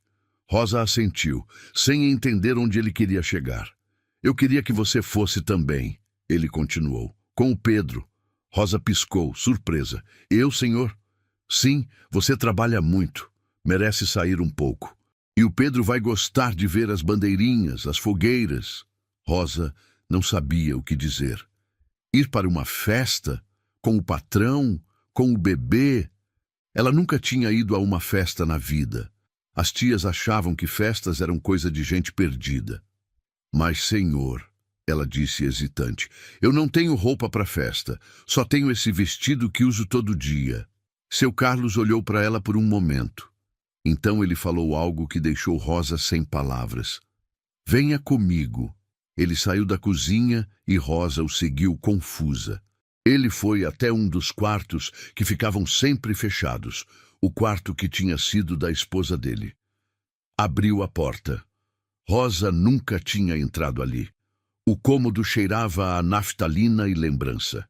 Rosa assentiu, sem entender onde ele queria chegar. Eu queria que você fosse também, ele continuou. Com o Pedro. Rosa piscou, surpresa. Eu, senhor? Sim, você trabalha muito. Merece sair um pouco. E o Pedro vai gostar de ver as bandeirinhas, as fogueiras. Rosa não sabia o que dizer. Ir para uma festa? Com o patrão? Com o bebê? Ela nunca tinha ido a uma festa na vida. As tias achavam que festas eram coisa de gente perdida. Mas, senhor, ela disse hesitante, eu não tenho roupa para festa. Só tenho esse vestido que uso todo dia. Seu Carlos olhou para ela por um momento. Então ele falou algo que deixou Rosa sem palavras. Venha comigo. Ele saiu da cozinha e Rosa o seguiu confusa. Ele foi até um dos quartos que ficavam sempre fechados, o quarto que tinha sido da esposa dele. Abriu a porta. Rosa nunca tinha entrado ali. O cômodo cheirava a naftalina e lembrança.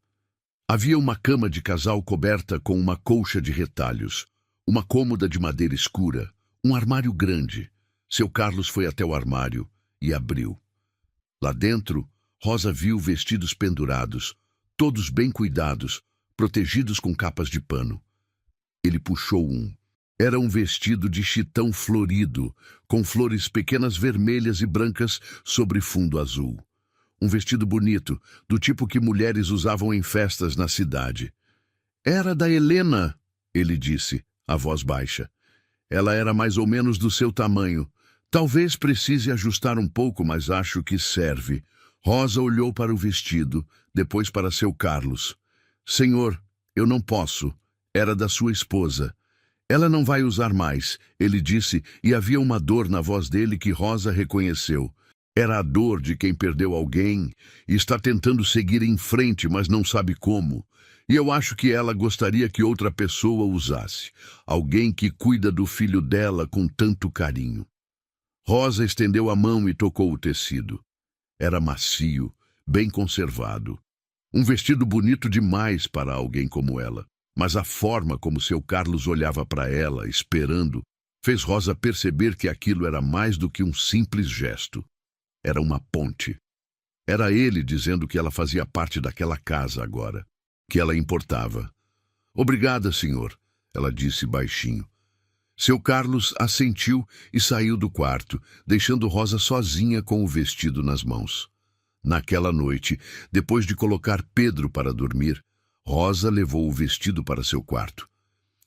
Havia uma cama de casal coberta com uma colcha de retalhos, uma cômoda de madeira escura, um armário grande. Seu Carlos foi até o armário e abriu. Lá dentro, Rosa viu vestidos pendurados, todos bem cuidados, protegidos com capas de pano. Ele puxou um. Era um vestido de chitão florido, com flores pequenas vermelhas e brancas sobre fundo azul. Um vestido bonito, do tipo que mulheres usavam em festas na cidade. Era da Helena, ele disse, a voz baixa. Ela era mais ou menos do seu tamanho. Talvez precise ajustar um pouco, mas acho que serve. Rosa olhou para o vestido, depois para seu Carlos. Senhor, eu não posso. Era da sua esposa. Ela não vai usar mais, ele disse, e havia uma dor na voz dele que Rosa reconheceu. Era a dor de quem perdeu alguém e está tentando seguir em frente, mas não sabe como. E eu acho que ela gostaria que outra pessoa usasse. Alguém que cuida do filho dela com tanto carinho. Rosa estendeu a mão e tocou o tecido. Era macio, bem conservado. Um vestido bonito demais para alguém como ela. Mas a forma como seu Carlos olhava para ela, esperando, fez Rosa perceber que aquilo era mais do que um simples gesto. Era uma ponte. Era ele dizendo que ela fazia parte daquela casa agora, que ela importava. Obrigada, senhor, ela disse baixinho. Seu Carlos assentiu e saiu do quarto, deixando Rosa sozinha com o vestido nas mãos. Naquela noite, depois de colocar Pedro para dormir, Rosa levou o vestido para seu quarto.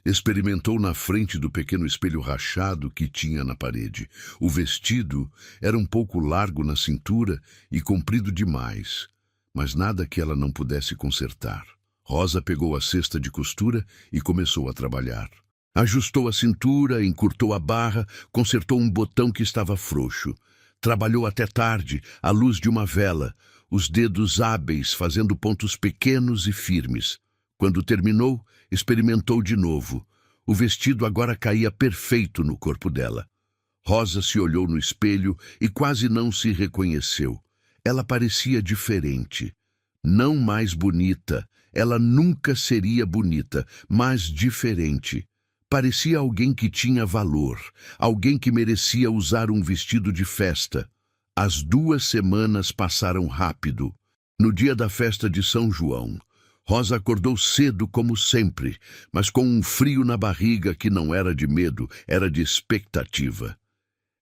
Experimentou na frente do pequeno espelho rachado que tinha na parede. O vestido era um pouco largo na cintura e comprido demais, mas nada que ela não pudesse consertar. Rosa pegou a cesta de costura e começou a trabalhar. Ajustou a cintura, encurtou a barra, consertou um botão que estava frouxo. Trabalhou até tarde, à luz de uma vela, os dedos hábeis fazendo pontos pequenos e firmes. Quando terminou, experimentou de novo. O vestido agora caía perfeito no corpo dela. Rosa se olhou no espelho e quase não se reconheceu. Ela parecia diferente. Não mais bonita. Ela nunca seria bonita, mas diferente. Parecia alguém que tinha valor, alguém que merecia usar um vestido de festa. As 2 semanas passaram rápido. No dia da festa de São João, Rosa acordou cedo como sempre, mas com um frio na barriga que não era de medo, era de expectativa.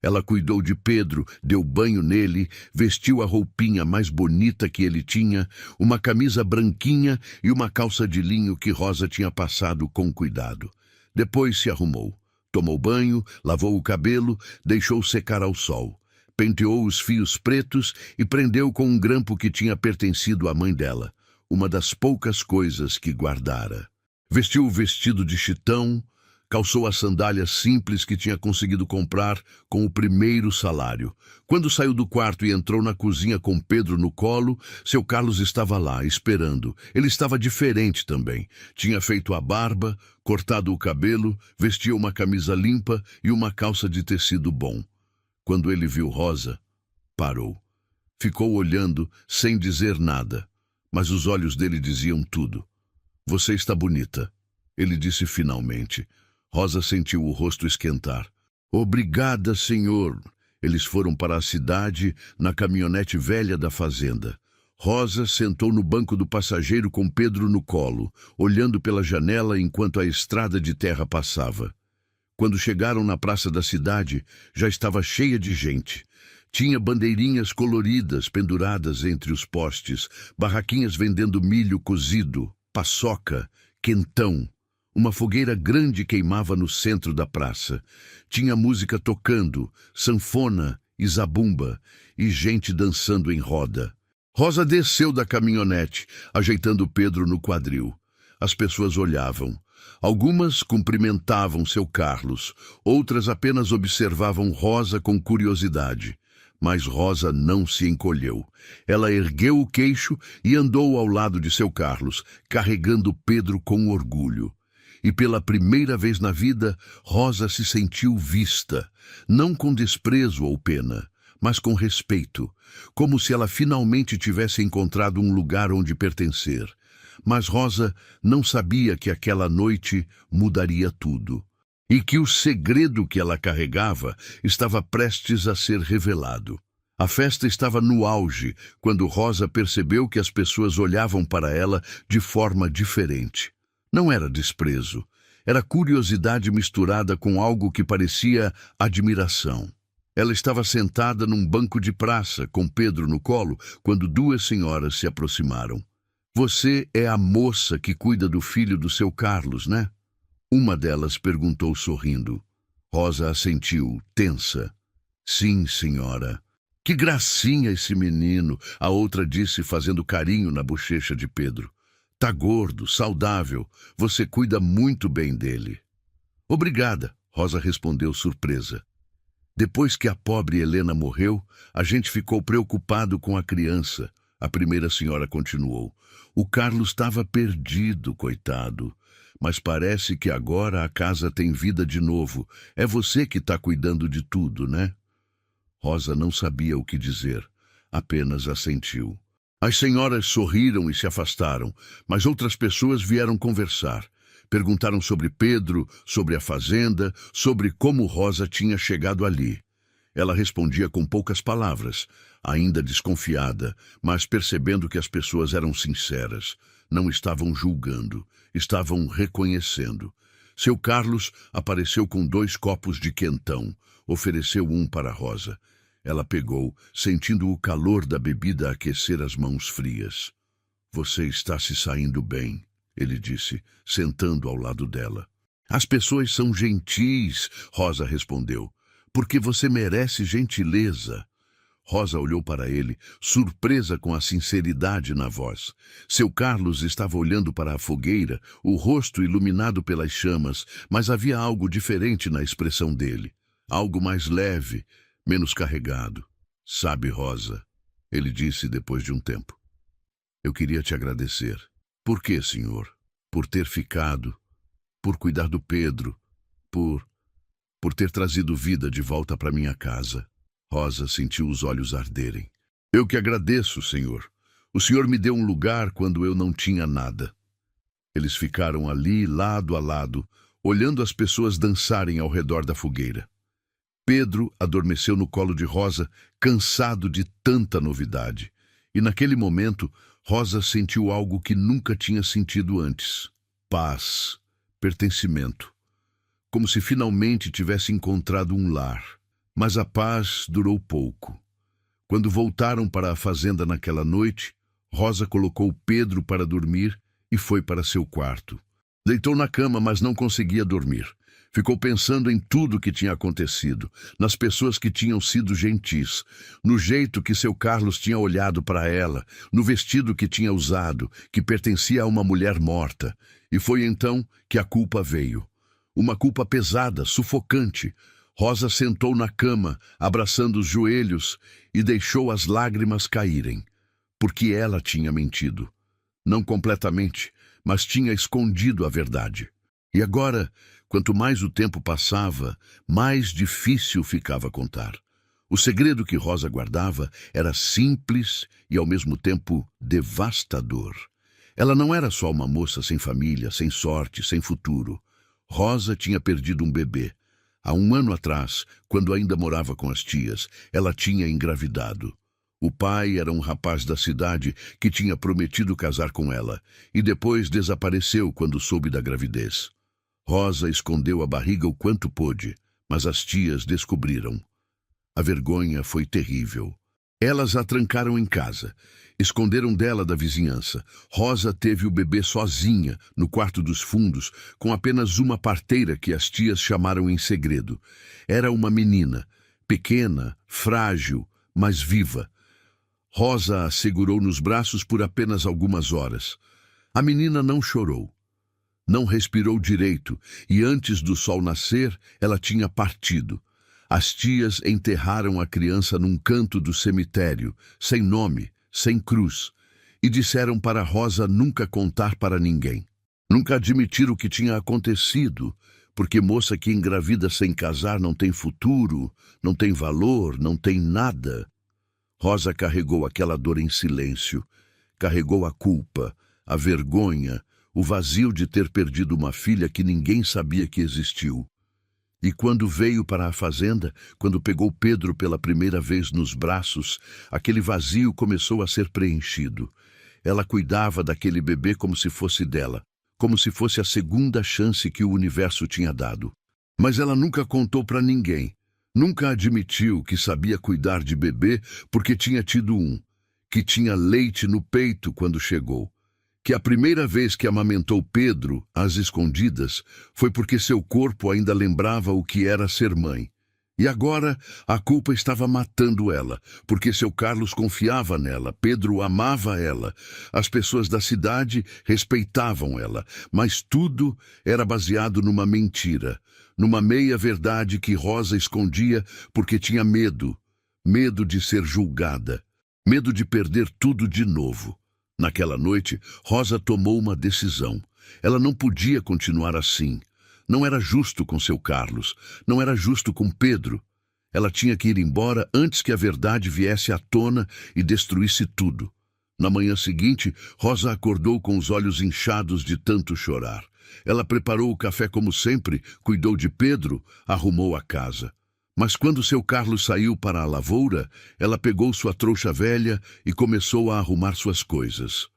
Ela cuidou de Pedro, deu banho nele, vestiu a roupinha mais bonita que ele tinha, uma camisa branquinha e uma calça de linho que Rosa tinha passado com cuidado. Depois se arrumou, tomou banho, lavou o cabelo, deixou secar ao sol. Penteou os fios pretos e prendeu com um grampo que tinha pertencido à mãe dela, uma das poucas coisas que guardara. Vestiu o vestido de chitão, calçou as sandálias simples que tinha conseguido comprar com o primeiro salário. Quando saiu do quarto e entrou na cozinha com Pedro no colo, seu Carlos estava lá, esperando. Ele estava diferente também. Tinha feito a barba, cortado o cabelo, vestia uma camisa limpa e uma calça de tecido bom. Quando ele viu Rosa, parou. Ficou olhando, sem dizer nada, mas os olhos dele diziam tudo. Você está bonita, ele disse finalmente. Rosa sentiu o rosto esquentar. Obrigada, senhor. Eles foram para a cidade na caminhonete velha da fazenda. Rosa sentou no banco do passageiro com Pedro no colo, olhando pela janela enquanto a estrada de terra passava. Quando chegaram na praça da cidade, já estava cheia de gente. Tinha bandeirinhas coloridas penduradas entre os postes, barraquinhas vendendo milho cozido, paçoca, quentão. Uma fogueira grande queimava no centro da praça. Tinha música tocando, sanfona e zabumba, e gente dançando em roda. Rosa desceu da caminhonete, ajeitando Pedro no quadril. As pessoas olhavam. Algumas cumprimentavam seu Carlos, outras apenas observavam Rosa com curiosidade. Mas Rosa não se encolheu. Ela ergueu o queixo e andou ao lado de seu Carlos, carregando Pedro com orgulho. E pela primeira vez na vida, Rosa se sentiu vista, não com desprezo ou pena, mas com respeito, como se ela finalmente tivesse encontrado um lugar onde pertencer. Mas Rosa não sabia que aquela noite mudaria tudo, e que o segredo que ela carregava estava prestes a ser revelado. A festa estava no auge quando Rosa percebeu que as pessoas olhavam para ela de forma diferente. Não era desprezo, era curiosidade misturada com algo que parecia admiração. Ela estava sentada num banco de praça, com Pedro no colo, quando duas senhoras se aproximaram. "Você é a moça que cuida do filho do seu Carlos, né?" Uma delas perguntou sorrindo. Rosa assentiu, tensa. "Sim, senhora." "Que gracinha esse menino," a outra disse, fazendo carinho na bochecha de Pedro. "Tá gordo, saudável. Você cuida muito bem dele." "Obrigada," Rosa respondeu surpresa. "Depois que a pobre Helena morreu, a gente ficou preocupado com a criança," a primeira senhora continuou. "O Carlos estava perdido, coitado. Mas parece que agora a casa tem vida de novo. É você que está cuidando de tudo, né?" Rosa não sabia o que dizer, apenas assentiu. As senhoras sorriram e se afastaram, mas outras pessoas vieram conversar. Perguntaram sobre Pedro, sobre a fazenda, sobre como Rosa tinha chegado ali. Ela respondia com poucas palavras, ainda desconfiada, mas percebendo que as pessoas eram sinceras. Não estavam julgando, estavam reconhecendo. Seu Carlos apareceu com 2 copos de quentão, ofereceu um para Rosa. Ela pegou, sentindo o calor da bebida aquecer as mãos frias. "Você está se saindo bem," ele disse, sentando ao lado dela. "As pessoas são gentis," Rosa respondeu, "porque você merece gentileza." Rosa olhou para ele, surpresa com a sinceridade na voz. Seu Carlos estava olhando para a fogueira, o rosto iluminado pelas chamas, mas havia algo diferente na expressão dele. Algo mais leve, menos carregado. "Sabe, Rosa," ele disse depois de um tempo, "eu queria te agradecer." "Por quê, senhor?" "Por ter ficado, por cuidar do Pedro, por ter trazido vida de volta para minha casa." Rosa sentiu os olhos arderem. "Eu que agradeço, senhor. O senhor me deu um lugar quando eu não tinha nada." Eles ficaram ali, lado a lado, olhando as pessoas dançarem ao redor da fogueira. Pedro adormeceu no colo de Rosa, cansado de tanta novidade. E naquele momento, Rosa sentiu algo que nunca tinha sentido antes. Paz, pertencimento. Como se finalmente tivesse encontrado um lar. Mas a paz durou pouco. Quando voltaram para a fazenda naquela noite, Rosa colocou Pedro para dormir e foi para seu quarto. Deitou na cama, mas não conseguia dormir. Ficou pensando em tudo que tinha acontecido, nas pessoas que tinham sido gentis, no jeito que seu Carlos tinha olhado para ela, no vestido que tinha usado, que pertencia a uma mulher morta. E foi então que a culpa veio. Uma culpa pesada, sufocante. Rosa sentou na cama, abraçando os joelhos, e deixou as lágrimas caírem, porque ela tinha mentido. Não completamente, mas tinha escondido a verdade. E agora, quanto mais o tempo passava, mais difícil ficava contar. O segredo que Rosa guardava era simples e, ao mesmo tempo, devastador. Ela não era só uma moça sem família, sem sorte, sem futuro. Rosa tinha perdido um bebê. Há 1 ano atrás, quando ainda morava com as tias, ela tinha engravidado. O pai era um rapaz da cidade que tinha prometido casar com ela e depois desapareceu quando soube da gravidez. Rosa escondeu a barriga o quanto pôde, mas as tias descobriram. A vergonha foi terrível. Elas a trancaram em casa, esconderam dela da vizinhança. Rosa teve o bebê sozinha, no quarto dos fundos, com apenas uma parteira que as tias chamaram em segredo. Era uma menina, pequena, frágil, mas viva. Rosa a segurou nos braços por apenas algumas horas. A menina não chorou. Não respirou direito, e antes do sol nascer, ela tinha partido. As tias enterraram a criança num canto do cemitério, sem nome, sem cruz, e disseram para Rosa nunca contar para ninguém. Nunca admitir o que tinha acontecido, porque moça que engravida sem casar não tem futuro, não tem valor, não tem nada. Rosa carregou aquela dor em silêncio, carregou a culpa, a vergonha, o vazio de ter perdido uma filha que ninguém sabia que existiu. E quando veio para a fazenda, quando pegou Pedro pela primeira vez nos braços, aquele vazio começou a ser preenchido. Ela cuidava daquele bebê como se fosse dela, como se fosse a segunda chance que o universo tinha dado. Mas ela nunca contou para ninguém. Nunca admitiu que sabia cuidar de bebê porque tinha tido um, que tinha leite no peito quando chegou. Que a primeira vez que amamentou Pedro, às escondidas, foi porque seu corpo ainda lembrava o que era ser mãe. E agora a culpa estava matando ela, porque seu Carlos confiava nela, Pedro amava ela, as pessoas da cidade respeitavam ela, mas tudo era baseado numa mentira, numa meia-verdade que Rosa escondia porque tinha medo, medo de ser julgada, medo de perder tudo de novo. Naquela noite, Rosa tomou uma decisão. Ela não podia continuar assim. Não era justo com seu Carlos, não era justo com Pedro. Ela tinha que ir embora antes que a verdade viesse à tona e destruísse tudo. Na manhã seguinte, Rosa acordou com os olhos inchados de tanto chorar. Ela preparou o café como sempre, cuidou de Pedro, arrumou a casa. Mas quando seu Carlos saiu para a lavoura, ela pegou sua trouxa velha e começou a arrumar suas coisas.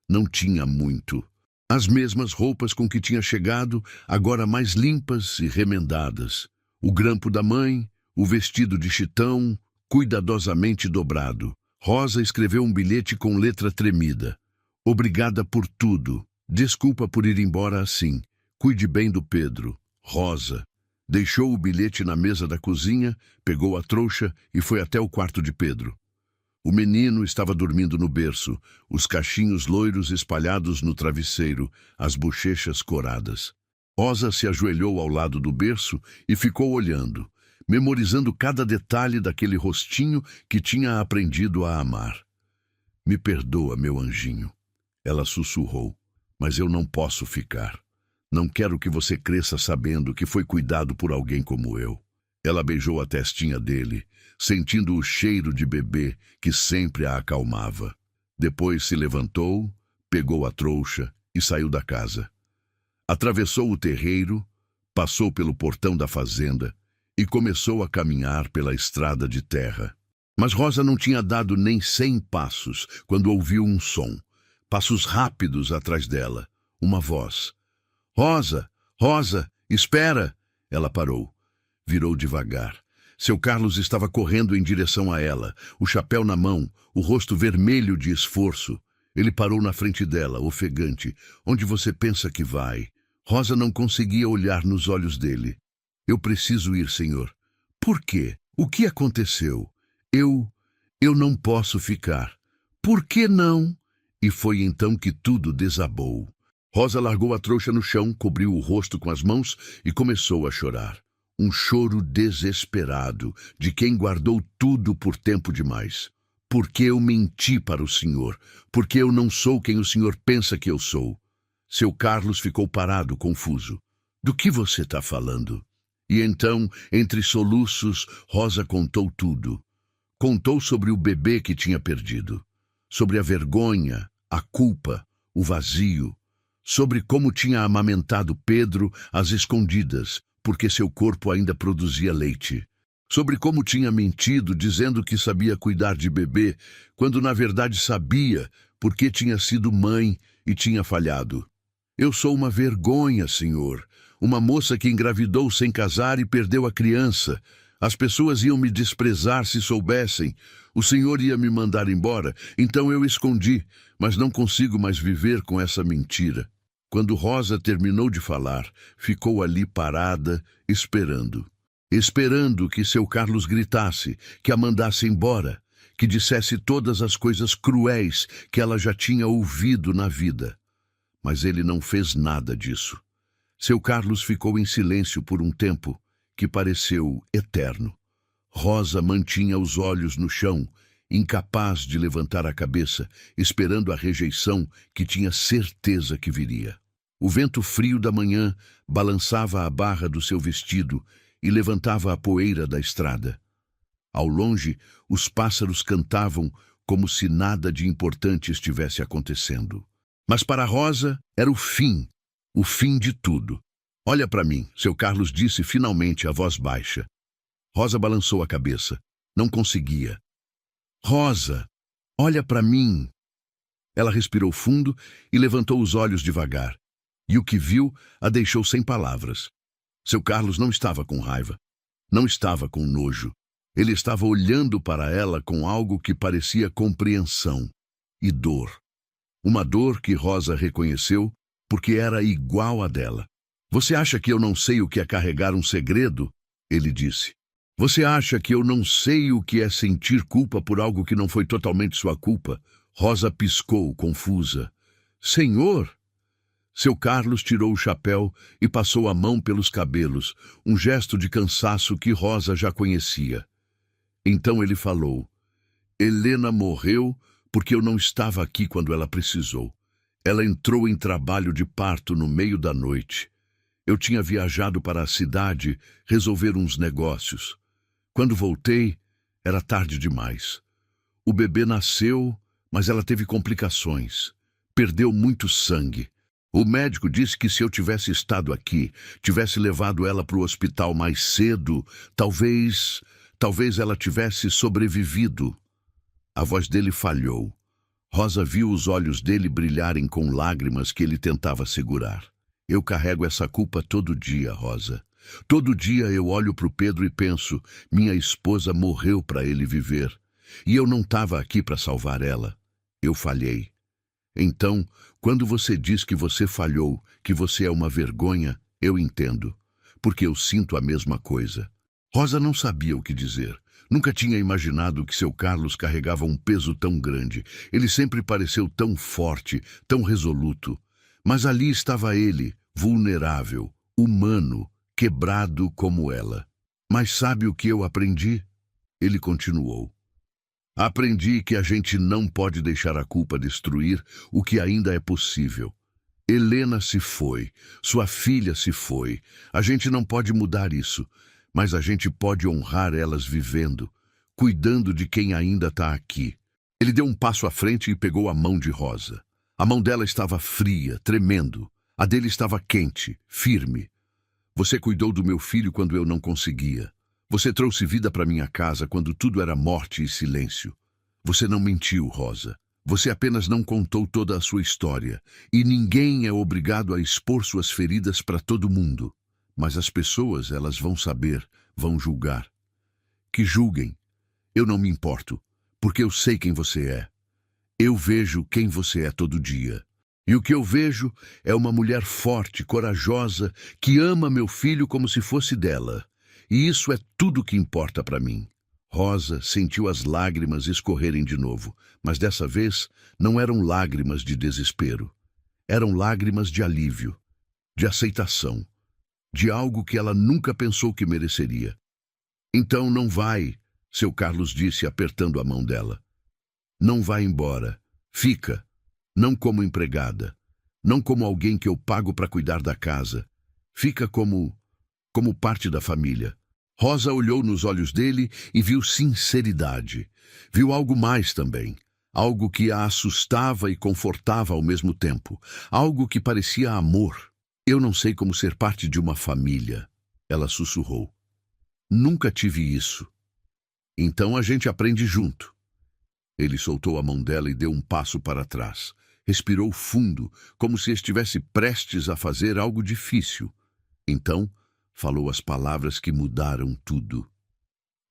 Não tinha muito. As mesmas roupas com que tinha chegado, agora mais limpas e remendadas. O grampo da mãe, o vestido de chitão, cuidadosamente dobrado. Rosa escreveu um bilhete com letra tremida. Obrigada por tudo. Desculpa por ir embora assim. Cuide bem do Pedro. Rosa. Deixou o bilhete na mesa da cozinha, pegou a trouxa e foi até o quarto de Pedro. O menino estava dormindo no berço, os cachinhos loiros espalhados no travesseiro, as bochechas coradas. Rosa se ajoelhou ao lado do berço e ficou olhando, memorizando cada detalhe daquele rostinho que tinha aprendido a amar. Me perdoa, meu anjinho. Ela sussurrou, mas eu não posso ficar. Não quero que você cresça sabendo que foi cuidado por alguém como eu. Ela beijou a testinha dele, sentindo o cheiro de bebê que sempre a acalmava. Depois se levantou, pegou a trouxa e saiu da casa. Atravessou o terreiro, passou pelo portão da fazenda e começou a caminhar pela estrada de terra. Mas Rosa não tinha dado nem 100 passos quando ouviu um som. Passos rápidos atrás dela. Uma voz. Rosa, Rosa, espera! Ela parou. Virou devagar. Seu Carlos estava correndo em direção a ela, o chapéu na mão, o rosto vermelho de esforço. Ele parou na frente dela, ofegante. Onde você pensa que vai? Rosa não conseguia olhar nos olhos dele. Eu preciso ir, senhor. Por quê? O que aconteceu? Eu não posso ficar. Por que não? E foi então que tudo desabou. Rosa largou a trouxa no chão, cobriu o rosto com as mãos e começou a chorar. Um choro desesperado, de quem guardou tudo por tempo demais. Porque eu menti para o senhor, porque eu não sou quem o senhor pensa que eu sou. Seu Carlos ficou parado, confuso. Do que você está falando? E então, entre soluços, Rosa contou tudo. Contou sobre o bebê que tinha perdido, sobre a vergonha, a culpa, o vazio, sobre como tinha amamentado Pedro às escondidas, porque seu corpo ainda produzia leite. Sobre como tinha mentido dizendo que sabia cuidar de bebê, quando na verdade sabia, porque tinha sido mãe e tinha falhado. Eu sou uma vergonha, senhor. Uma moça que engravidou sem casar e perdeu a criança. As pessoas iam me desprezar se soubessem. O senhor ia me mandar embora, então eu escondi, mas não consigo mais viver com essa mentira. Quando Rosa terminou de falar, ficou ali parada, esperando. Esperando que seu Carlos gritasse, que a mandasse embora, que dissesse todas as coisas cruéis que ela já tinha ouvido na vida. Mas ele não fez nada disso. Seu Carlos ficou em silêncio por um tempo que pareceu eterno. Rosa mantinha os olhos no chão, incapaz de levantar a cabeça, esperando a rejeição que tinha certeza que viria. O vento frio da manhã balançava a barra do seu vestido e levantava a poeira da estrada. Ao longe, os pássaros cantavam como se nada de importante estivesse acontecendo. Mas para Rosa era o fim de tudo. Olha para mim, seu Carlos disse finalmente a voz baixa. Rosa balançou a cabeça. Não conseguia. Rosa, olha para mim. Ela respirou fundo e levantou os olhos devagar. E o que viu a deixou sem palavras. Seu Carlos não estava com raiva. Não estava com nojo. Ele estava olhando para ela com algo que parecia compreensão e dor. Uma dor que Rosa reconheceu porque era igual à dela. Você acha que eu não sei o que é carregar um segredo? Ele disse. Você acha que eu não sei o que é sentir culpa por algo que não foi totalmente sua culpa? Rosa piscou, confusa. Senhor! Seu Carlos tirou o chapéu e passou a mão pelos cabelos, um gesto de cansaço que Rosa já conhecia. Então ele falou, Helena morreu porque eu não estava aqui quando ela precisou. Ela entrou em trabalho de parto no meio da noite. Eu tinha viajado para a cidade resolver uns negócios. Quando voltei, era tarde demais. O bebê nasceu, mas ela teve complicações. Perdeu muito sangue. O médico disse que se eu tivesse estado aqui, tivesse levado ela para o hospital mais cedo, talvez ela tivesse sobrevivido. A voz dele falhou. Rosa viu os olhos dele brilharem com lágrimas que ele tentava segurar. Eu carrego essa culpa todo dia, Rosa. Todo dia eu olho para o Pedro e penso, minha esposa morreu para ele viver. E eu não estava aqui para salvar ela. Eu falhei. Então, quando você diz que você falhou, que você é uma vergonha, eu entendo. Porque eu sinto a mesma coisa. Rosa não sabia o que dizer. Nunca tinha imaginado que seu Carlos carregava um peso tão grande. Ele sempre pareceu tão forte, tão resoluto. Mas ali estava ele, vulnerável, humano, quebrado como ela. Mas sabe o que eu aprendi? Ele continuou. Aprendi que a gente não pode deixar a culpa destruir o que ainda é possível. Helena se foi, sua filha se foi. A gente não pode mudar isso, mas a gente pode honrar elas vivendo, cuidando de quem ainda está aqui. Ele deu um passo à frente e pegou a mão de Rosa. A mão dela estava fria, tremendo. A dele estava quente, firme. Você cuidou do meu filho quando eu não conseguia. Você trouxe vida para minha casa quando tudo era morte e silêncio. Você não mentiu, Rosa. Você apenas não contou toda a sua história. E ninguém é obrigado a expor suas feridas para todo mundo. Mas as pessoas, elas vão saber, vão julgar. Que julguem. Eu não me importo, porque eu sei quem você é. Eu vejo quem você é todo dia. E o que eu vejo é uma mulher forte, corajosa, que ama meu filho como se fosse dela. E isso é tudo que importa para mim. Rosa sentiu as lágrimas escorrerem de novo, mas dessa vez não eram lágrimas de desespero. Eram lágrimas de alívio, de aceitação, de algo que ela nunca pensou que mereceria. Então não vai, seu Carlos disse apertando a mão dela. Não vai embora. Fica. Não como empregada. Não como alguém que eu pago para cuidar da casa. Fica como parte da família. Rosa olhou nos olhos dele e viu sinceridade. Viu algo mais também. Algo que a assustava e confortava ao mesmo tempo. Algo que parecia amor. Eu não sei como ser parte de uma família, ela sussurrou. Nunca tive isso. Então a gente aprende junto. Ele soltou a mão dela e deu um passo para trás. Respirou fundo, como se estivesse prestes a fazer algo difícil. Então, falou as palavras que mudaram tudo.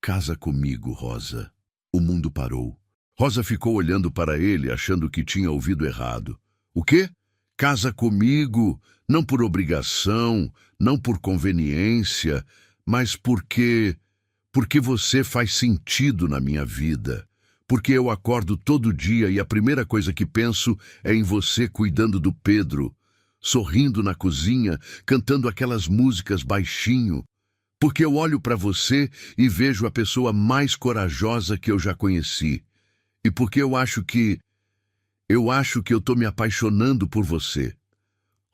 Casa comigo, Rosa. O mundo parou. Rosa ficou olhando para ele, achando que tinha ouvido errado. O quê? Casa comigo, não por obrigação, não por conveniência, mas porque você faz sentido na minha vida. Porque eu acordo todo dia e a primeira coisa que penso é em você cuidando do Pedro, sorrindo na cozinha, cantando aquelas músicas baixinho. Porque eu olho para você e vejo a pessoa mais corajosa que eu já conheci. E porque eu acho que eu tô me apaixonando por você.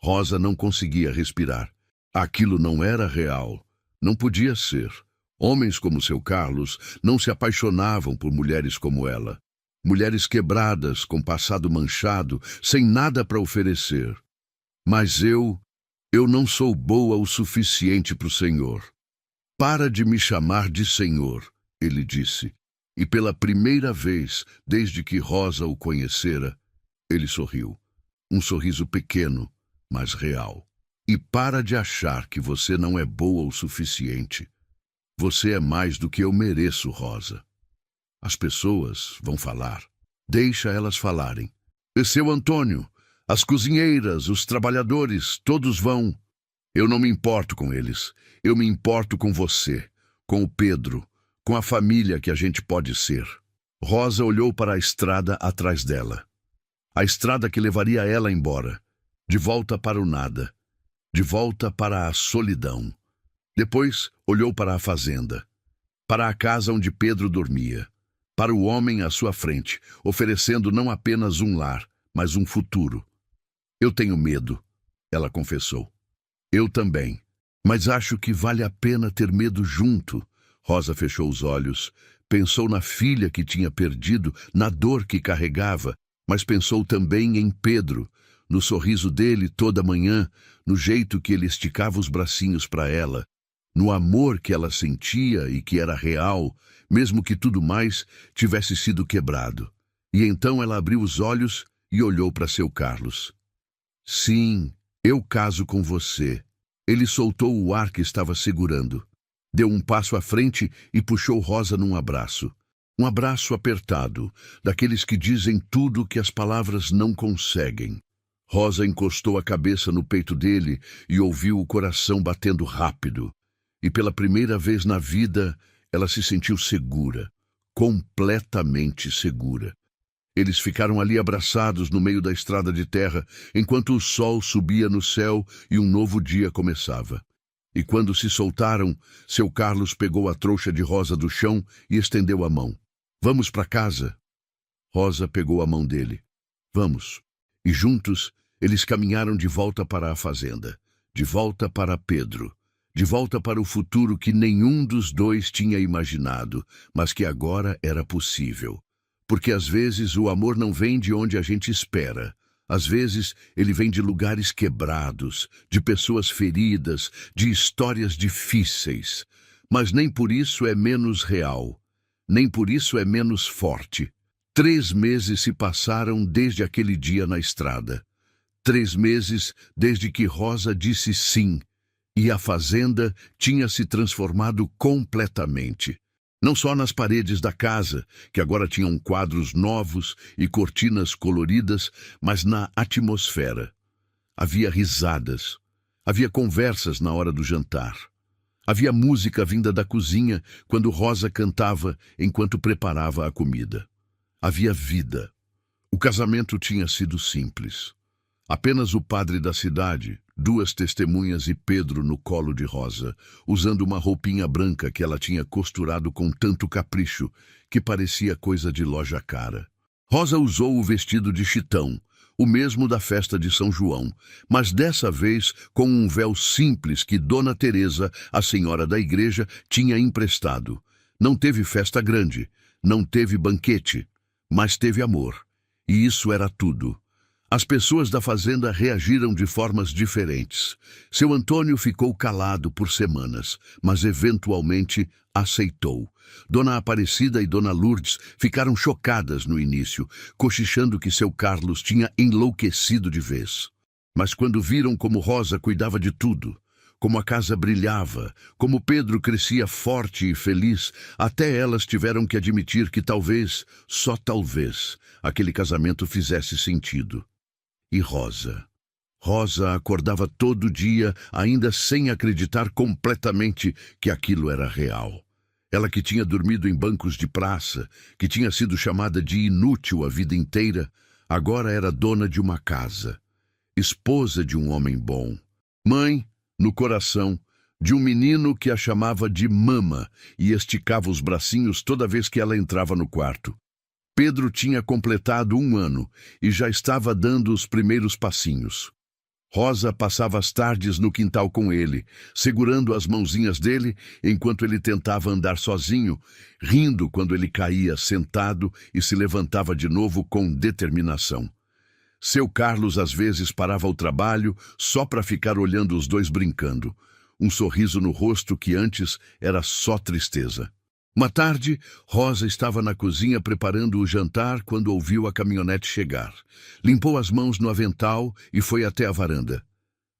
Rosa não conseguia respirar. Aquilo não era real. Não podia ser. Homens como seu Carlos não se apaixonavam por mulheres como ela. Mulheres quebradas, com passado manchado, sem nada para oferecer. Mas eu não sou boa o suficiente para o Senhor. Para de me chamar de Senhor, ele disse. E pela primeira vez, desde que Rosa o conhecera, ele sorriu. Um sorriso pequeno, mas real. E para de achar que você não é boa o suficiente. Você é mais do que eu mereço, Rosa. As pessoas vão falar. Deixa elas falarem. E seu Antônio, as cozinheiras, os trabalhadores, todos vão. Eu não me importo com eles. Eu me importo com você, com o Pedro, com a família que a gente pode ser. Rosa olhou para a estrada atrás dela. A estrada que levaria ela embora. De volta para o nada. De volta para a solidão. Depois olhou para a fazenda. Para a casa onde Pedro dormia. Para o homem à sua frente, oferecendo não apenas um lar, mas um futuro. Eu tenho medo, ela confessou. Eu também. Mas acho que vale a pena ter medo junto. Rosa fechou os olhos, pensou na filha que tinha perdido, na dor que carregava, mas pensou também em Pedro, no sorriso dele toda manhã, no jeito que ele esticava os bracinhos para ela, no amor que ela sentia e que era real, mesmo que tudo mais tivesse sido quebrado. E então ela abriu os olhos e olhou para seu Carlos. Sim, eu caso com você. Ele soltou o ar que estava segurando. Deu um passo à frente e puxou Rosa num abraço. Um abraço apertado, daqueles que dizem tudo que as palavras não conseguem. Rosa encostou a cabeça no peito dele e ouviu o coração batendo rápido. E pela primeira vez na vida, ela se sentiu segura, completamente segura. Eles ficaram ali abraçados no meio da estrada de terra, enquanto o sol subia no céu e um novo dia começava. E quando se soltaram, seu Carlos pegou a trouxa de Rosa do chão e estendeu a mão. Vamos para casa? Rosa pegou a mão dele. Vamos. E juntos, eles caminharam de volta para a fazenda, de volta para Pedro, de volta para o futuro que nenhum dos dois tinha imaginado, mas que agora era possível. Porque às vezes o amor não vem de onde a gente espera. Às vezes ele vem de lugares quebrados, de pessoas feridas, de histórias difíceis. Mas nem por isso é menos real. Nem por isso é menos forte. 3 meses se passaram desde aquele dia na estrada. 3 meses desde que Rosa disse sim. E a fazenda tinha se transformado completamente. Não só nas paredes da casa, que agora tinham quadros novos e cortinas coloridas, mas na atmosfera. Havia risadas, havia conversas na hora do jantar. Havia música vinda da cozinha quando Rosa cantava enquanto preparava a comida. Havia vida. O casamento tinha sido simples. Apenas o padre da cidade, 2 testemunhas e Pedro no colo de Rosa, usando uma roupinha branca que ela tinha costurado com tanto capricho que parecia coisa de loja cara. Rosa usou o vestido de chitão, o mesmo da festa de São João, mas dessa vez com um véu simples que Dona Teresa, a senhora da igreja, tinha emprestado. Não teve festa grande, não teve banquete, mas teve amor. E isso era tudo. As pessoas da fazenda reagiram de formas diferentes. Seu Antônio ficou calado por semanas, mas eventualmente aceitou. Dona Aparecida e Dona Lourdes ficaram chocadas no início, cochichando que seu Carlos tinha enlouquecido de vez. Mas quando viram como Rosa cuidava de tudo, como a casa brilhava, como Pedro crescia forte e feliz, até elas tiveram que admitir que talvez, só talvez, aquele casamento fizesse sentido. E Rosa? Rosa acordava todo dia, ainda sem acreditar completamente que aquilo era real. Ela que tinha dormido em bancos de praça, que tinha sido chamada de inútil a vida inteira, agora era dona de uma casa, esposa de um homem bom, mãe, no coração, de um menino que a chamava de mama e esticava os bracinhos toda vez que ela entrava no quarto. Pedro tinha completado 1 ano e já estava dando os primeiros passinhos. Rosa passava as tardes no quintal com ele, segurando as mãozinhas dele enquanto ele tentava andar sozinho, rindo quando ele caía sentado e se levantava de novo com determinação. Seu Carlos às vezes parava o trabalho só para ficar olhando os dois brincando, um sorriso no rosto que antes era só tristeza. Uma tarde, Rosa estava na cozinha preparando o jantar quando ouviu a caminhonete chegar. Limpou as mãos no avental e foi até a varanda.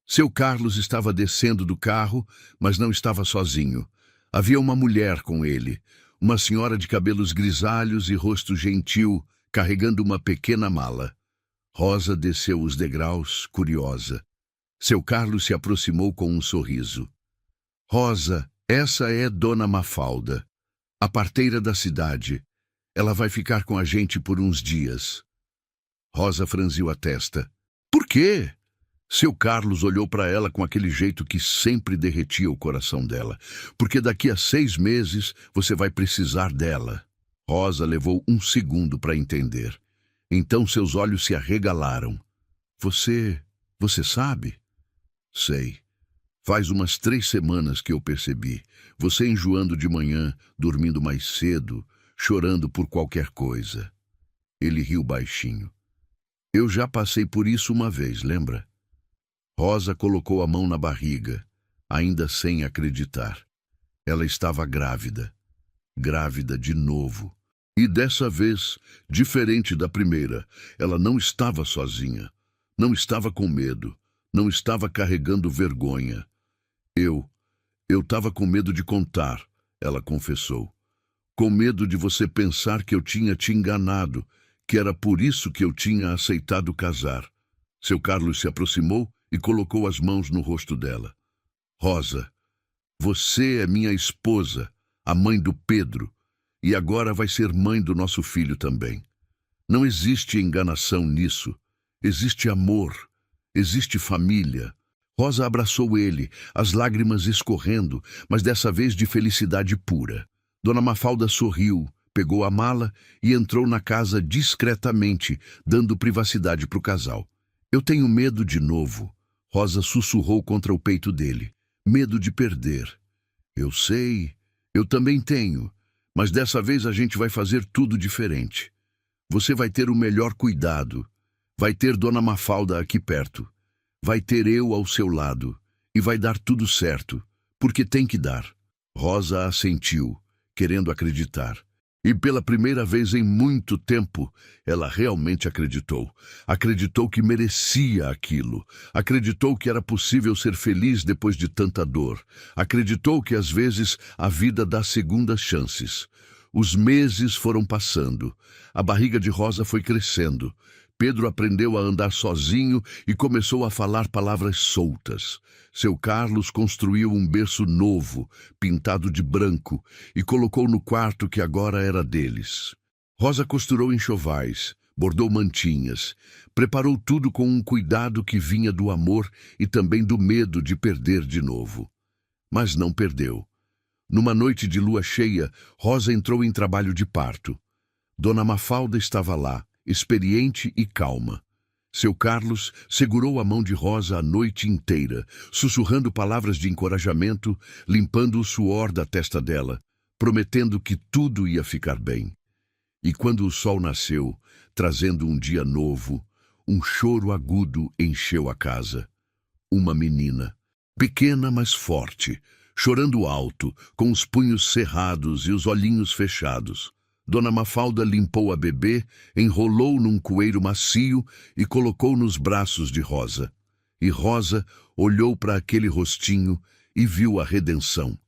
Seu Carlos estava descendo do carro, mas não estava sozinho. Havia uma mulher com ele, uma senhora de cabelos grisalhos e rosto gentil, carregando uma pequena mala. Rosa desceu os degraus, curiosa. Seu Carlos se aproximou com um sorriso. Rosa, essa é Dona Mafalda, a parteira da cidade. Ela vai ficar com a gente por uns dias. Rosa franziu a testa. Por quê? Seu Carlos olhou para ela com aquele jeito que sempre derretia o coração dela. Porque daqui a 6 meses você vai precisar dela. Rosa levou um segundo para entender. Então seus olhos se arregalaram. Você sabe? Sei. Faz umas 3 semanas que eu percebi. Você enjoando de manhã, dormindo mais cedo, chorando por qualquer coisa. Ele riu baixinho. Eu já passei por isso uma vez, lembra? Rosa colocou a mão na barriga, ainda sem acreditar. Ela estava grávida. Grávida de novo. E dessa vez, diferente da primeira, ela não estava sozinha. Não estava com medo. Não estava carregando vergonha. Eu estava com medo de contar, ela confessou. Com medo de você pensar que eu tinha te enganado, que era por isso que eu tinha aceitado casar. Seu Carlos se aproximou e colocou as mãos no rosto dela. Rosa, você é minha esposa, a mãe do Pedro, e agora vai ser mãe do nosso filho também. Não existe enganação nisso. Existe amor, existe família. Rosa abraçou ele, as lágrimas escorrendo, mas dessa vez de felicidade pura. Dona Mafalda sorriu, pegou a mala e entrou na casa discretamente, dando privacidade para o casal. Eu tenho medo de novo, Rosa sussurrou contra o peito dele. Medo de perder. Eu sei, eu também tenho, mas dessa vez a gente vai fazer tudo diferente. Você vai ter o melhor cuidado. Vai ter Dona Mafalda aqui perto. Vai ter eu ao seu lado, e vai dar tudo certo, porque tem que dar. Rosa assentiu, querendo acreditar. E pela primeira vez em muito tempo, ela realmente acreditou. Acreditou que merecia aquilo. Acreditou que era possível ser feliz depois de tanta dor. Acreditou que às vezes a vida dá segundas chances. Os meses foram passando. A barriga de Rosa foi crescendo. Pedro aprendeu a andar sozinho e começou a falar palavras soltas. Seu Carlos construiu um berço novo, pintado de branco, e colocou no quarto que agora era deles. Rosa costurou enxovais, bordou mantinhas, preparou tudo com um cuidado que vinha do amor e também do medo de perder de novo. Mas não perdeu. Numa noite de lua cheia, Rosa entrou em trabalho de parto. Dona Mafalda estava lá, experiente e calma. Seu Carlos segurou a mão de Rosa a noite inteira, sussurrando palavras de encorajamento, limpando o suor da testa dela, prometendo que tudo ia ficar bem. E quando o sol nasceu, trazendo um dia novo, um choro agudo encheu a casa. Uma menina, pequena mas forte, chorando alto, com os punhos cerrados e os olhinhos fechados. Dona Mafalda limpou a bebê, enrolou num coeiro macio e colocou nos braços de Rosa. E Rosa olhou para aquele rostinho e viu a redenção.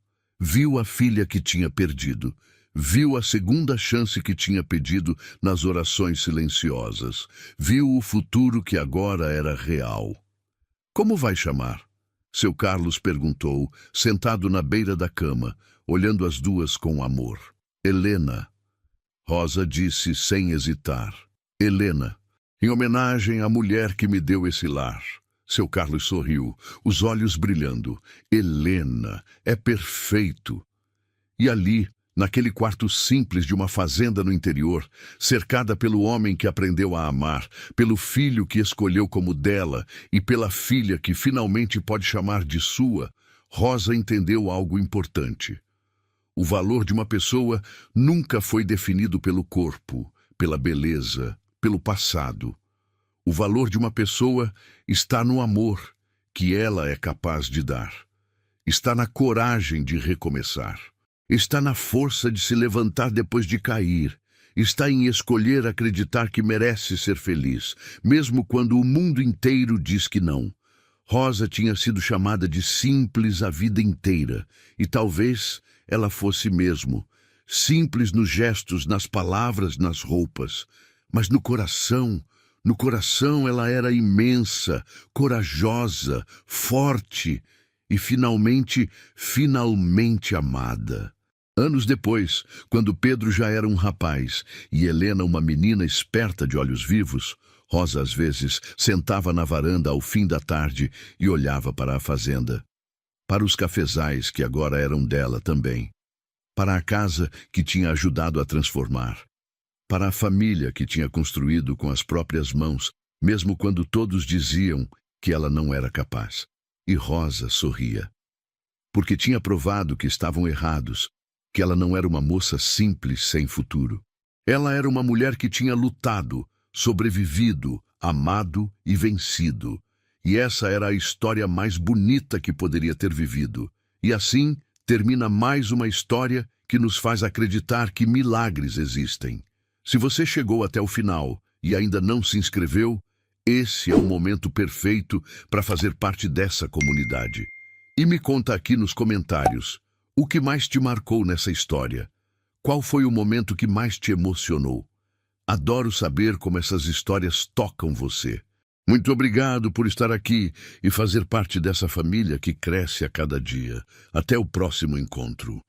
Viu a filha que tinha perdido. Viu a segunda chance que tinha pedido nas orações silenciosas. Viu o futuro que agora era real. Como vai chamar? Seu Carlos perguntou, sentado na beira da cama, olhando as duas com amor. Helena. Rosa disse sem hesitar. Helena, em homenagem à mulher que me deu esse lar. Seu Carlos sorriu, os olhos brilhando. Helena, é perfeito. E ali, naquele quarto simples de uma fazenda no interior, cercada pelo homem que aprendeu a amar, pelo filho que escolheu como dela e pela filha que finalmente pode chamar de sua, Rosa entendeu algo importante. O valor de uma pessoa nunca foi definido pelo corpo, pela beleza, pelo passado. O valor de uma pessoa está no amor que ela é capaz de dar. Está na coragem de recomeçar. Está na força de se levantar depois de cair. Está em escolher acreditar que merece ser feliz, mesmo quando o mundo inteiro diz que não. Rosa tinha sido chamada de simples a vida inteira, e talvez ela fosse mesmo. Simples nos gestos, nas palavras, nas roupas. Mas no coração ela era imensa, corajosa, forte e finalmente amada. Anos depois, quando Pedro já era um rapaz e Helena uma menina esperta de olhos vivos, Rosa às vezes sentava na varanda ao fim da tarde e olhava para a fazenda, para os cafezais que agora eram dela também, para a casa que tinha ajudado a transformar, para a família que tinha construído com as próprias mãos, mesmo quando todos diziam que ela não era capaz. E Rosa sorria, porque tinha provado que estavam errados, que ela não era uma moça simples sem futuro. Ela era uma mulher que tinha lutado, sobrevivido, amado e vencido. E essa era a história mais bonita que poderia ter vivido. E assim termina mais uma história que nos faz acreditar que milagres existem. Se você chegou até o final e ainda não se inscreveu, esse é o momento perfeito para fazer parte dessa comunidade. E me conta aqui nos comentários, o que mais te marcou nessa história? Qual foi o momento que mais te emocionou? Adoro saber como essas histórias tocam você. Muito obrigado por estar aqui e fazer parte dessa família que cresce a cada dia. Até o próximo encontro.